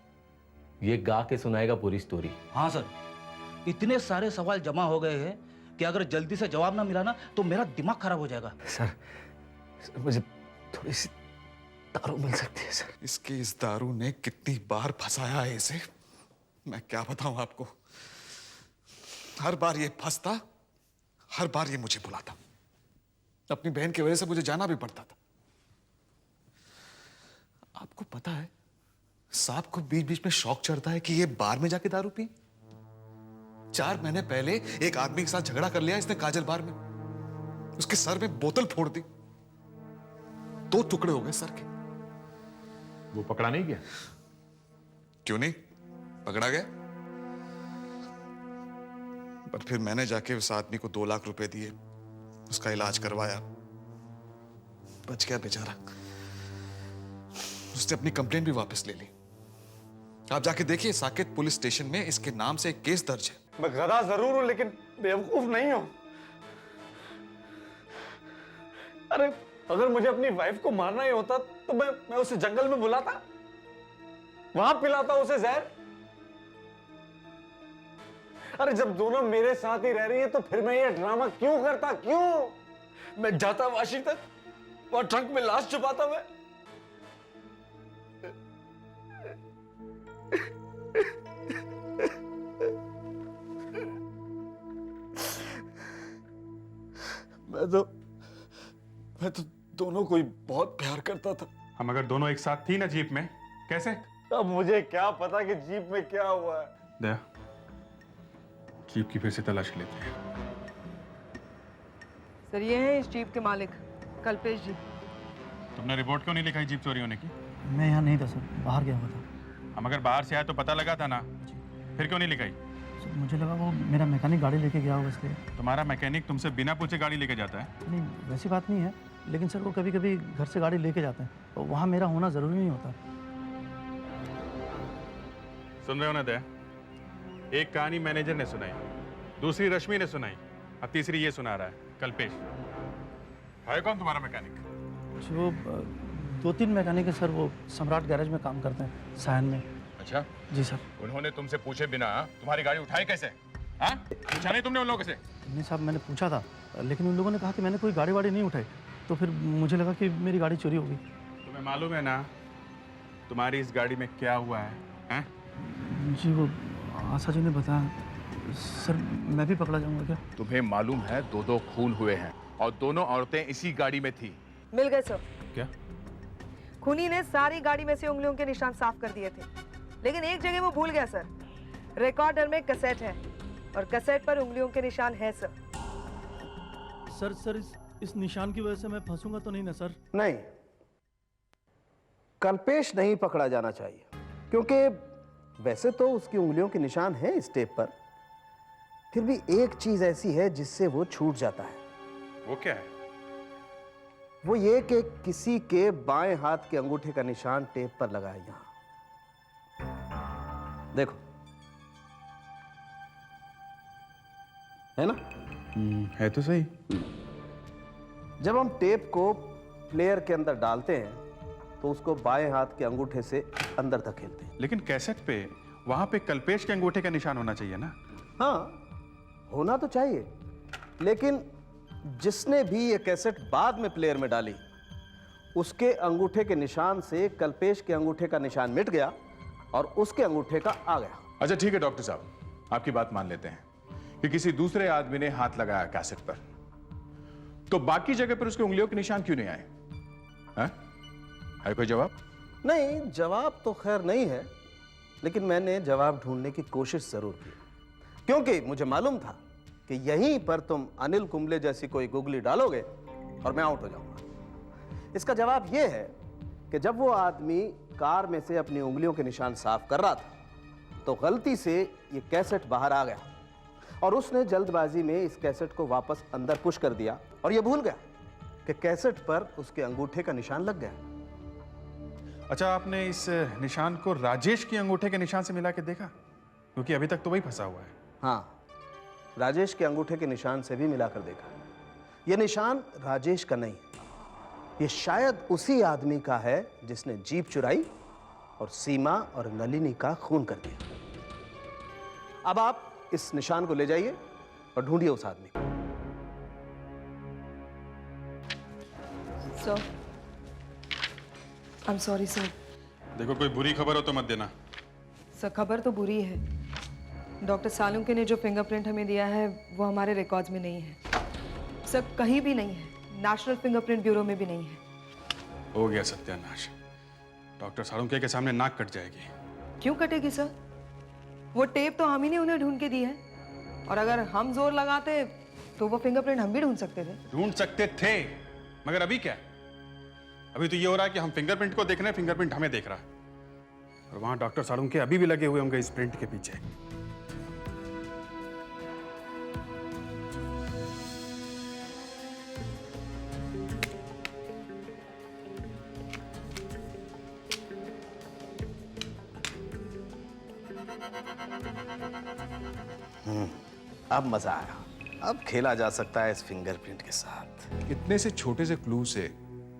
ये गा के सुनाएगा पूरी स्टोरी। हाँ सर, इतने सारे सवाल जमा हो गए हैं कि अगर जल्दी से जवाब ना मिला ना तो मेरा दिमाग खराब हो जाएगा। सर, मुझे थोड़ी सी दारू मिल सकती है सर? इसकी इस दारू ने कितनी बार फंसाया है इसे, मैं क्या बताऊं आपको। हर बार ये फंसता, हर बार ये मुझे बुलाता। अपनी बहन की वजह से मुझे जाना भी पड़ता था। आपको पता है, साहब को बीच बीच में शौक चढ़ता है कि ये बार में जाके दारू पी। 4 महीने पहले एक आदमी के साथ झगड़ा कर लिया इसने काजल बार में, उसके सर में बोतल फोड़ दी, 2 टुकड़े हो गए सर के। वो पकड़ा नहीं गया? क्यों नहीं पकड़ा गया? पर फिर मैंने जाके उस आदमी को 2 लाख रुपए दिए, उसका इलाज करवाया, बच गया बेचारा। उसने अपनी कंप्लेंट भी वापस ले ली। आप जाके देखिए, साकेत पुलिस स्टेशन में इसके नाम से एक केस दर्ज है। मैं गधा जरूर हूं लेकिन बेवकूफ नहीं हूं। अरे अगर मुझे अपनी वाइफ को मारना ही होता तो मैं उसे जंगल में बुलाता, वहां पिलाता उसे जहर। अरे जब दोनों मेरे साथ ही रह रही है तो फिर मैं ये ड्रामा क्यों करता? क्यों? मैं जाता वाशिंगटन, वहां ट्रंक में लाश छुपाता मैं। मैं तो दोनों को ही बहुत प्यार करता था। हम अगर दोनों एक साथ थी ना जीप में, कैसे? अब मुझे क्या पता कि जीप में क्या हुआ है। दया, जीप की फिर से तलाश लेते हैं। सर, ये हैं इस जीप के मालिक, कल्पेश जी। तुमने रिपोर्ट क्यों नहीं लिखाई जीप चोरी होने की? मैं यहाँ नहीं था सर, बाहर गया हुआ था। हम अगर बाहर से आए तो पता लगा था ना, फिर क्यों नहीं लिखाई? सर, मुझे लगा वो मेरा मैकेनिक गाड़ी लेके गया होगा इसलिए। तुम्हारा मैकेनिक तुमसे बिना पूछे गाड़ी लेके जाता है? नहीं, वैसी बात नहीं है, लेकिन सर वो कभी कभी घर से गाड़ी लेके जाते हैं, तो वहाँ मेरा होना जरूरी नहीं होता। सुन रहे हो ना दया? एक कहानी मैनेजर ने सुनाई, दूसरी रश्मि ने सुनाई, अब तीसरी ये सुना रहा है कल्पेश। है कौन तुम्हारा मैकेनिक? जो 2-3 मैकेनिक है सर, वो सम्राट गैरेज में काम करते हैं, सायन में। अच्छा जी सर। उन्होंने तुमसे पूछे बिना तुम्हारी गाड़ी उठाई कैसे? हाँ? पूछा नहीं तुमने उन लोगों से? नहीं साहब, मैंने पूछा था, लेकिन उन लोगों ने कहा कि मैंने कोई गाड़ी वाड़ी नहीं उठाई, तो फिर मुझे लगा कि मेरी गाड़ी चोरी होगी। तुम्हें मालूम है ना तुम्हारी इस गाड़ी में क्या हुआ है? हैं? जी वो आशा जी ने बताया। सर मैं भी पकड़ा जाऊंगा क्या? तुम्हें मालूम है 2 खून हुए हैं और दोनों औरतें इसी गाड़ी में थी। मिल गए सर। क्या? खूनी ने सारी गाड़ी में से उंगलियों के निशान साफ कर दिए थे, लेकिन एक जगह वो भूल गया सर। रिकॉर्डर में कैसेट है और कैसेट पर उंगलियों के निशान है सर। सर इस निशान की वजह से मैं फंसूंगा तो नहीं ना सर? नहीं, कल्पेश नहीं पकड़ा जाना चाहिए, क्योंकि वैसे तो उसकी उंगलियों के निशान हैं इस टेप पर, फिर भी एक चीज ऐसी है जिससे वो छूट जाता है। वो क्या है? वो ये कि किसी के बाएं हाथ के अंगूठे का निशान टेप पर लगा है यहां। देखो, है ना? है तो सही। जब हम टेप को प्लेयर के अंदर डालते हैं तो उसको बाएं हाथ के अंगूठे से अंदर धकेलते हैं। लेकिन कैसेट पे वहां पे कल्पेश के अंगूठे का निशान होना चाहिए ना? हाँ, होना तो चाहिए, लेकिन जिसने भी ये कैसेट बाद में प्लेयर में डाली उसके अंगूठे के निशान से कल्पेश के अंगूठे का निशान मिट गया और उसके अंगूठे का आ गया। अच्छा ठीक है डॉक्टर साहब, आपकी बात मान लेते हैं कि किसी दूसरे आदमी ने हाथ लगाया कैसेट पर, तो बाकी जगह पर उसकी उंगलियों के निशान क्यों नहीं आए? है कोई जवाब? नहीं, जवाब तो खैर नहीं है, लेकिन मैंने जवाब ढूंढने की कोशिश जरूर की, क्योंकि मुझे मालूम था कि यहीं पर तुम अनिल कुंबले जैसी कोई गुगली डालोगे और मैं आउट हो जाऊंगा। इसका जवाब यह है कि जब वो आदमी कार में से अपनी उंगलियों के निशान साफ कर रहा था, तो गलती से ये कैसेट बाहर आ गया और उसने जल्दबाजी में इस कैसेट को वापस अंदर पुश कर दिया और ये भूल गया कि कैसेट पर उसके अंगूठे का निशान लग गया। अच्छा, आपने इस निशान को राजेश के अंगूठे के निशान से मिला के देखा? क्योंकि अभी तक तो वही फंसा हुआ है। हाँ, राजेश के अंगूठे के निशान से भी मिलाकर देखा। यह निशान राजेश का नहीं, ये शायद उसी आदमी का है जिसने जीप चुराई और सीमा और नलिनी का खून कर दिया। अब आप इस निशान को ले जाइए और ढूंढिए उस आदमी को। Sir, I am sorry sir. देखो, कोई बुरी खबर हो तो मत देना। सर, खबर तो बुरी है। डॉक्टर सालुंके ने जो फिंगरप्रिंट हमें दिया है वो हमारे रिकॉर्ड्स में नहीं है। सर, कहीं भी नहीं है, नेशनल फिंगरप्रिंट ब्यूरो में भी नहीं है। हो गया सत्यानाश। डॉक्टर सालुंके के सामने नाक कट जाएगी। क्यों कटेगी सर? वो टेप तो हम ही ने उन्हें ढूंढ के दी है, और अगर हम जोर लगाते तो वो फिंगरप्रिंट हम भी ढूंढ सकते थे। ढूंढ सकते थे, मगर अभी क्या? अभी तो ये हो रहा है कि हम फिंगरप्रिंट को देख रहे हैं, फिंगरप्रिंट हमें देख रहा है। और वहां डॉक्टर सालुंके अभी भी लगे हुए होंगे इस प्रिंट के पीछे। अब मजा आया। अब खेला जा सकता है इस फिंगरप्रिंट के साथ। इतने से छोटे से क्लू से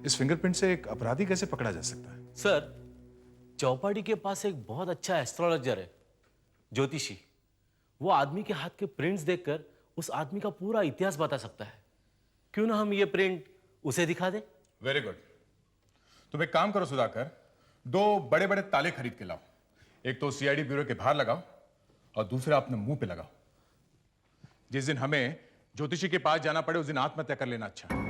इस फिंगरप्रिंट से एक अपराधी कैसे पकड़ा जा सकता है? सर, चौपाटी के पास एक बहुत अच्छा एस्ट्रोलॉजर है, ज्योतिषी। वो आदमी के हाथ के प्रिंट्स देखकर उस आदमी का पूरा इतिहास बता सकता है। क्यों ना हम ये प्रिंट उसे दिखा दें? Very good. तुम एक काम करो सुधाकर, 2 बड़े बड़े ताले खरीद के लाओ। एक तो सीआईडी ब्यूरो के बाहर लगाओ और दूसरा अपने मुंह पे लगाओ। जिस दिन हमें ज्योतिषी के पास जाना पड़े उस दिन आत्महत्या कर लेना अच्छा।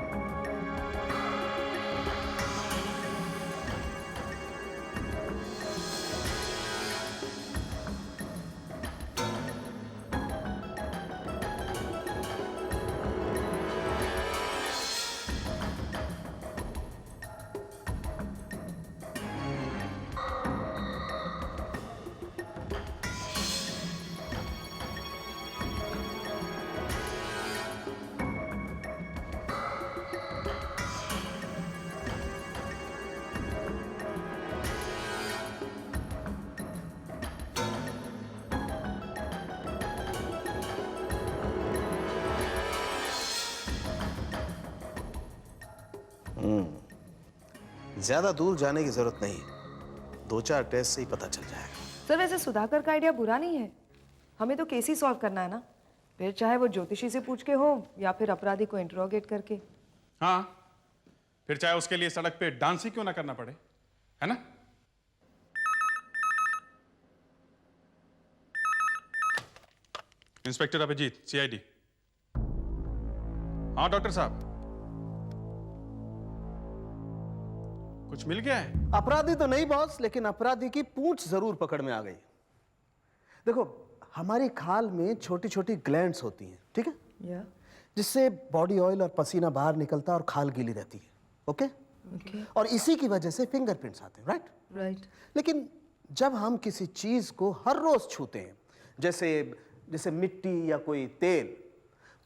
ज्यादा दूर जाने की जरूरत नहीं, 2-4 टेस्ट से ही पता चल जाएगा। सर, वैसे सुधाकर का आइडिया बुरा नहीं है। हमें तो केस ही सॉल्व करना है ना, फिर चाहे वो ज्योतिषी से पूछ के हो या फिर अपराधी को इंटरोगेट करके। हाँ, फिर चाहे उसके लिए सड़क पे डांस ही क्यों ना करना पड़े, है ना? Inspector Abhijeet, CID. हाँ डॉक्टर साहब, कुछ मिल गया है? अपराधी तो नहीं बॉस, लेकिन अपराधी की पूंछ जरूर पकड़ में आ गई। देखो, हमारी खाल में छोटी छोटी ग्लैंड्स होती हैं, ठीक है? जिससे बॉडी ऑयल और पसीना बाहर निकलता है और खाल गीली रहती है। ओके? और इसी की वजह से फिंगरप्रिंट्स आते हैं, राइट? लेकिन जब हम किसी चीज को हर रोज छूते हैं, जैसे मिट्टी या कोई तेल,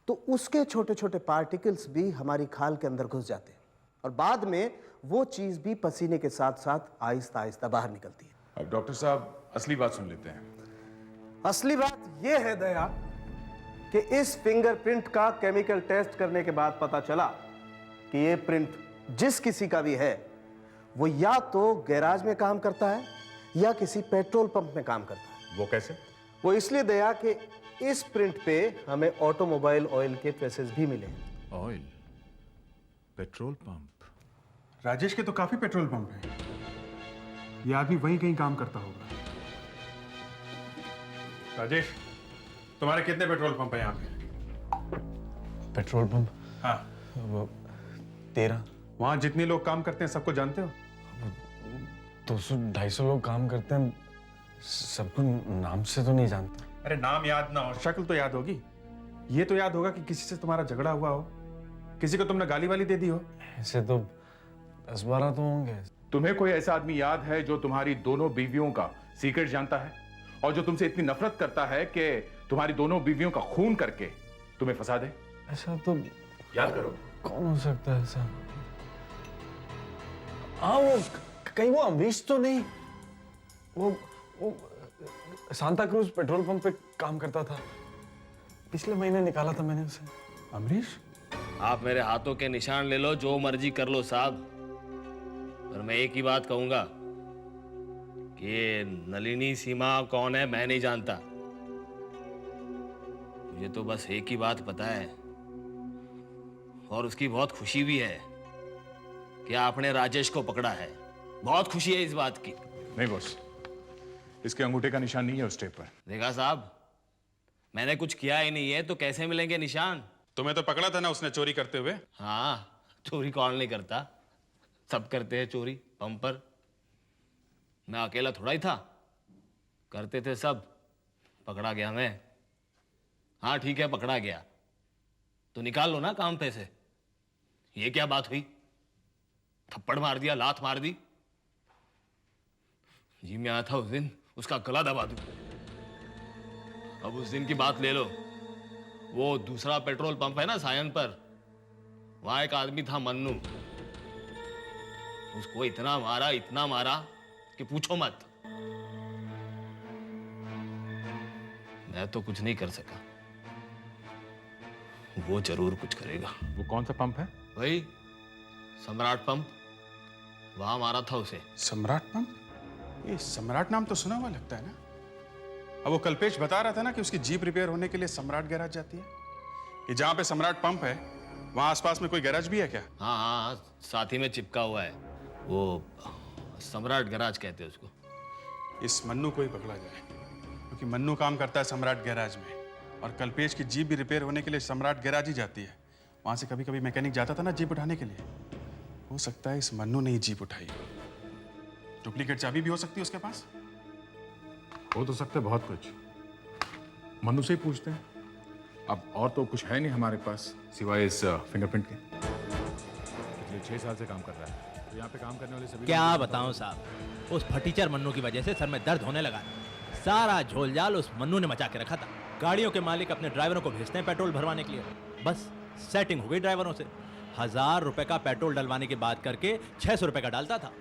तो उसके छोटे छोटे पार्टिकल्स भी हमारी खाल के अंदर घुस जाते हैं और बाद में वो चीज भी पसीने के साथ साथ आहिस्ता आहिस्ता बाहर निकलती है। अब डॉक्टर साहब असली बात सुन लेते हैं। असली बात यह है दया कि इस फिंगरप्रिंट का केमिकल टेस्ट करने के बाद पता चला कि ये प्रिंट जिस किसी का भी है वो या तो गैराज में काम करता है या किसी पेट्रोल पंप में काम करता है। वो कैसे? वो इसलिए दया कि इस प्रिंट पे हमें ऑटोमोबाइल ऑयल के ट्रेसेस भी मिले। ऑयल? Petrol pump? राजेश के तो काफी पेट्रोल पंप हैं। ये आदमी वहीं कहीं काम करता होगा। राजेश, तुम्हारे कितने पेट्रोल पंप हैं यहाँ पे? Petrol pump? हाँ। वो 13। वहां जितने लोग काम करते हैं सबको जानते हो? 200-250 लोग काम करते हैं, सबको नाम से तो नहीं जानते। अरे नाम याद ना हो, शक्ल तो याद होगी। ये तो याद होगा कि किसी से तुम्हारा झगड़ा हुआ हो, किसी को तुमने गाली वाली दे दी हो। ऐसे तो 10-12 तो होंगे। तुम्हें कोई ऐसा आदमी याद है जो तुम्हारी दोनों बीवियों का सीक्रेट जानता है और जो तुमसे इतनी नफरत करता है कि तुम्हारी दोनों बीवियों का खून करके तुम्हें फंसा दे? ऐसा तो याद करो। कौन हो सकता है ऐसा? हाँ, वो कहीं वो अमरीश तो नहीं? वो सांता क्रूज पेट्रोल पंप पे काम करता था, पिछले महीने निकाला था मैंने उसे। अमरीश? आप मेरे हाथों के निशान ले लो, जो मर्जी कर लो साहब, पर मैं एक ही बात कहूंगा कि नलिनी सीमा कौन है मैं नहीं जानता। मुझे तो बस एक ही बात पता है, और उसकी बहुत खुशी भी है कि आपने राजेश को पकड़ा है। बहुत खुशी है इस बात की। नहीं बॉस, इसके अंगूठे का निशान नहीं है उस टेप पर। देखा साहब, मैंने कुछ किया ही नहीं है तो कैसे मिलेंगे निशान? तुम्हें तो पकड़ा था ना उसने चोरी करते हुए। हाँ, चोरी कौन नहीं करता, सब करते हैं चोरी पंप पर। मैं अकेला थोड़ा ही था, करते थे सब। पकड़ा गया मैं। हाँ ठीक है, पकड़ा गया तो निकाल लो ना काम पे से। ये क्या बात हुई? थप्पड़ मार दिया, लात मार दी। जी मैं आया था उस दिन उसका गला दबा दूं। अब उस दिन की बात ले लो। वो दूसरा पेट्रोल पंप है ना सायन पर, वहां एक आदमी था मन्नू। उसको इतना मारा कि पूछो मत। मैं तो कुछ नहीं कर सका, वो जरूर कुछ करेगा। वो कौन सा पंप है? वही सम्राट पंप, वहां मारा था उसे। सम्राट पंप? ये सम्राट नाम तो सुना हुआ लगता है ना। अब वो कल्पेश बता रहा था ना कि उसकी जीप रिपेयर होने के लिए सम्राट गैराज जाती है। कि जहां पे सम्राट पंप है वहां आसपास में कोई गैराज भी है क्या? हाँ हाँ, साथ ही में चिपका हुआ है। वो सम्राट गैराज कहते हैं उसको। इस मन्नू को ही पकड़ा जाए, क्योंकि मन्नू काम करता है सम्राट गैराज में, और कल्पेश की जीप भी रिपेयर होने के लिए सम्राट गैराज ही जाती है। वहां से कभी कभी मैकेनिक जाता था ना जीप उठाने के लिए। हो सकता है इस मन्नू ने ही जीप उठाई। डुप्लीकेट चाबी भी हो सकती है उसके पास। हो तो सकता है बहुत कुछ, मनु से ही पूछते हैं। अब और तो कुछ है नहीं हमारे पास सिवाय इस फिंगरप्रिंट के। पिछले 6 साल से काम कर रहा है, तो यहाँ पे काम करने वाले सभी क्या बताऊं साहब, उस फटीचर मन्नू की वजह से सर में दर्द होने लगा। सारा झोलझाल उस मन्नू ने मचा के रखा था। गाड़ियों के मालिक अपने ड्राइवरों को भेजते हैं पेट्रोल भरवाने के लिए, बस सेटिंग हो गई ड्राइवरों से। 1000 रुपए का पेट्रोल डलवाने की बात करके 600 रुपए का डालता था,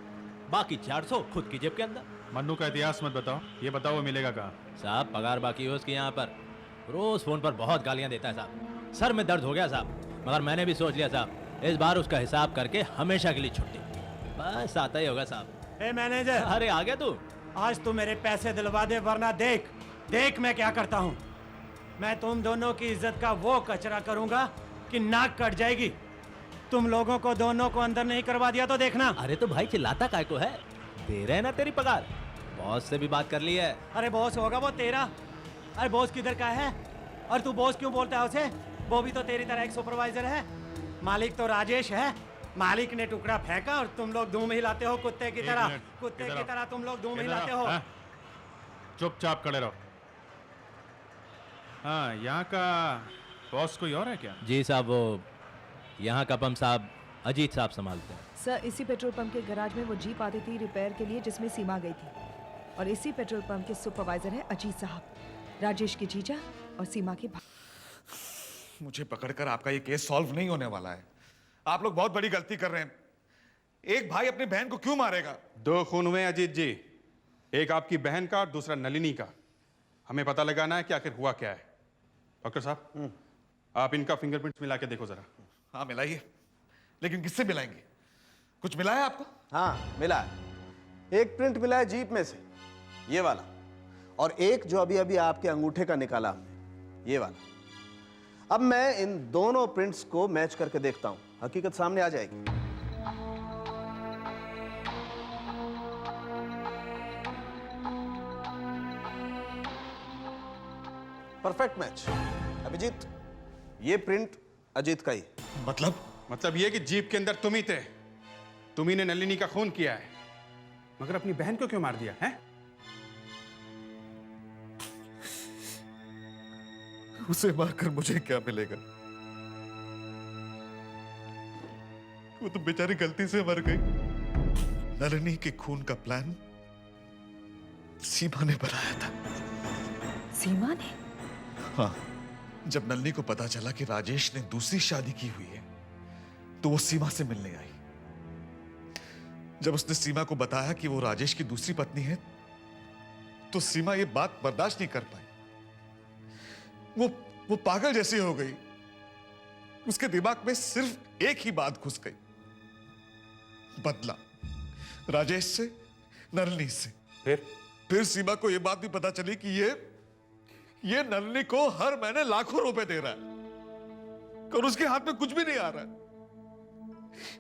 बाकी 400 खुद की जेब के अंदर। मन्नू का इतिहास मत बताओ, ये बताओ वो मिलेगा कहाँ? साहब पगार बाकी है उसकी यहाँ पर, रोज फोन पर बहुत गालियां देता है साहब। सर में दर्द हो गया साहब, मगर मैंने भी सोच लिया साहब इस बार उसका हिसाब करके हमेशा के लिए छुट्टी। बस आता ही होगा साहब। ए मैनेजर, अरे आ गया तू? आज तू मेरे पैसे दिलवा दे, वरना देख मैं क्या करता हूँ। मैं तुम दोनों की इज्जत का वो कचरा करूंगा कि नाक कट जाएगी। तुम लोगों को दोनों को अंदर नहीं करवा दिया तो देखना। अरे तो भाई चिल्लाता काय को है, दे रहे ना तेरी पगार। बॉस से भी बात कर ली है। अरे बॉस होगा वो तेरा। अरे बॉस किधर का है? और तू बॉस क्यों बोलता है उसे? वो भी तो तेरी तरह एक सुपरवाइजर है। मालिक तो राजेश है। मालिक ने टुकड़ा फेंका और तुम लोग धूम हिलाते हो कुत्ते की तरह। कुत्ते की तरह तुम लोग धूम हिलाते हो। चुपचाप खड़े रहो। हाँ, यहाँ का बॉस कोई और है क्या? जी साहब, वो यहाँ का पंप साहब अजीत साहब संभालते हैं। सर इसी पेट्रोल पंप के गैराज में वो जीप आती थी रिपेयर के लिए जिसमें सीमा गई थी, और इसी पेट्रोल पंप के सुपरवाइजर है अजीत साहब, राजेश की जीजा और सीमा की मुझे पकड़कर आपका ये केस सॉल्व नहीं होने वाला है। आप लोग बहुत बड़ी गलती कर रहे हैं। एक भाई अपनी बहन को क्यों मारेगा? 2 खून हुए अजीत जी, एक आपकी बहन का और दूसरा नलिनी का। हमें पता लगाना है कि आखिर हुआ क्या है। डॉक्टर साहब, आप इनका फिंगरप्रिंट्स मिला के देखो जरा। हाँ मिलाइए, लेकिन किससे मिलाएंगे? कुछ मिला है आपको? हाँ मिला है। एक प्रिंट मिला है जीप में से, ये वाला, और एक जो अभी अभी आपके अंगूठे का निकाला हमने, ये वाला। अब मैं इन दोनों प्रिंट्स को मैच करके देखता हूं, हकीकत सामने आ जाएगी। Perfect match. अभिजीत, ये प्रिंट अजीत का ही। मतलब ये कि जीप के अंदर तुम ही थे, तुम ही ने नलिनी का खून किया है। मगर अपनी बहन को क्यों मार दिया है? उसे मारकर मुझे क्या मिलेगा? वो तो बेचारी गलती से मर गई। नलिनी के खून का प्लान सीमा ने बनाया था। सीमा ने? हाँ, जब नलिनी को पता चला कि राजेश ने दूसरी शादी की हुई है तो वो सीमा से मिलने आई। जब उसने सीमा को बताया कि वो राजेश की दूसरी पत्नी है तो सीमा ये बात बर्दाश्त नहीं कर पाई। वो पागल जैसी हो गई। उसके दिमाग में सिर्फ एक ही बात घुस गई, बदला, राजेश से, नलिनी से। फिर सीमा को यह बात भी पता चली कि ये नलिनी को हर महीने लाखों रुपए दे रहा है और उसके हाथ में कुछ भी नहीं आ रहा है।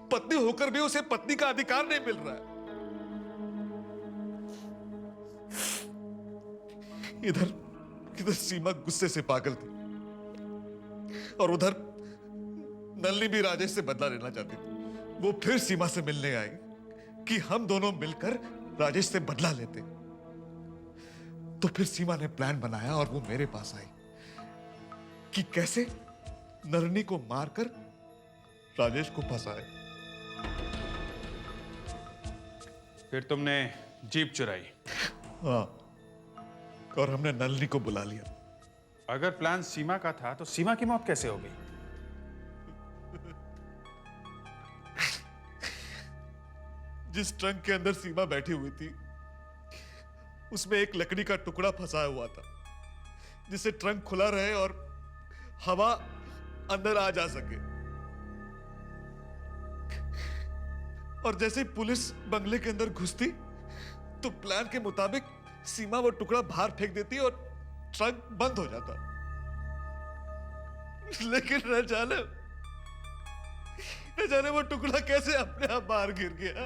पत्नी होकर भी उसे पत्नी का अधिकार नहीं मिल रहा है। इधर सीमा गुस्से से पागल थी और उधर नलिनी भी राजेश से बदला लेना चाहती थी। वो फिर सीमा से मिलने आई कि हम दोनों मिलकर राजेश से बदला लेते। तो फिर सीमा ने प्लान बनाया और वो मेरे पास आई कि कैसे नलिनी को मारकर राजेश को फंसाए। फिर तुमने जीप चुराई? हाँ, और हमने नलिनी को बुला लिया। अगर प्लान सीमा का था तो सीमा की मौत कैसे हो गई? जिस ट्रंक के अंदर सीमा बैठी हुई थी उसमें एक लकड़ी का टुकड़ा फंसा हुआ था जिससे ट्रंक खुला रहे और हवा अंदर आ जा सके। और जैसे ही पुलिस बंगले के अंदर घुसती तो प्लान के मुताबिक सीमा वो टुकड़ा बाहर फेंक देती और ट्रंक बंद हो जाता। लेकिन न जाने वो टुकड़ा कैसे अपने आप बाहर गिर गया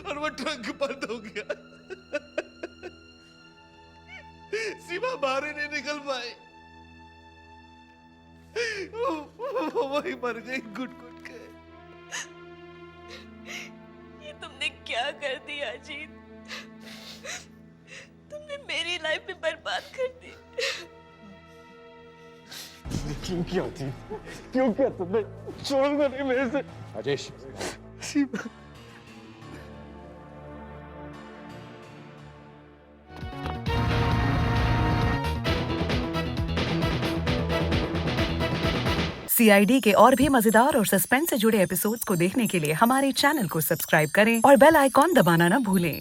और वो ट्रंक बंद हो गया। सीमा बाहर ही नहीं निकल पाई। वो वही मर गई घुट-घुट के। ये तुमने क्या कर दिया अजीत? तुमने मेरी लाइफ भी बर्बाद कर दी। क्यों किया थी? क्यों किया तुमने? छोड़ दो नहीं मेरे से। राजेश, सीमा। CID के और भी मजेदार और सस्पेंस से जुड़े एपिसोड्स को देखने के लिए हमारे चैनल को सब्सक्राइब करें और बेल आइकॉन दबाना ना भूलें।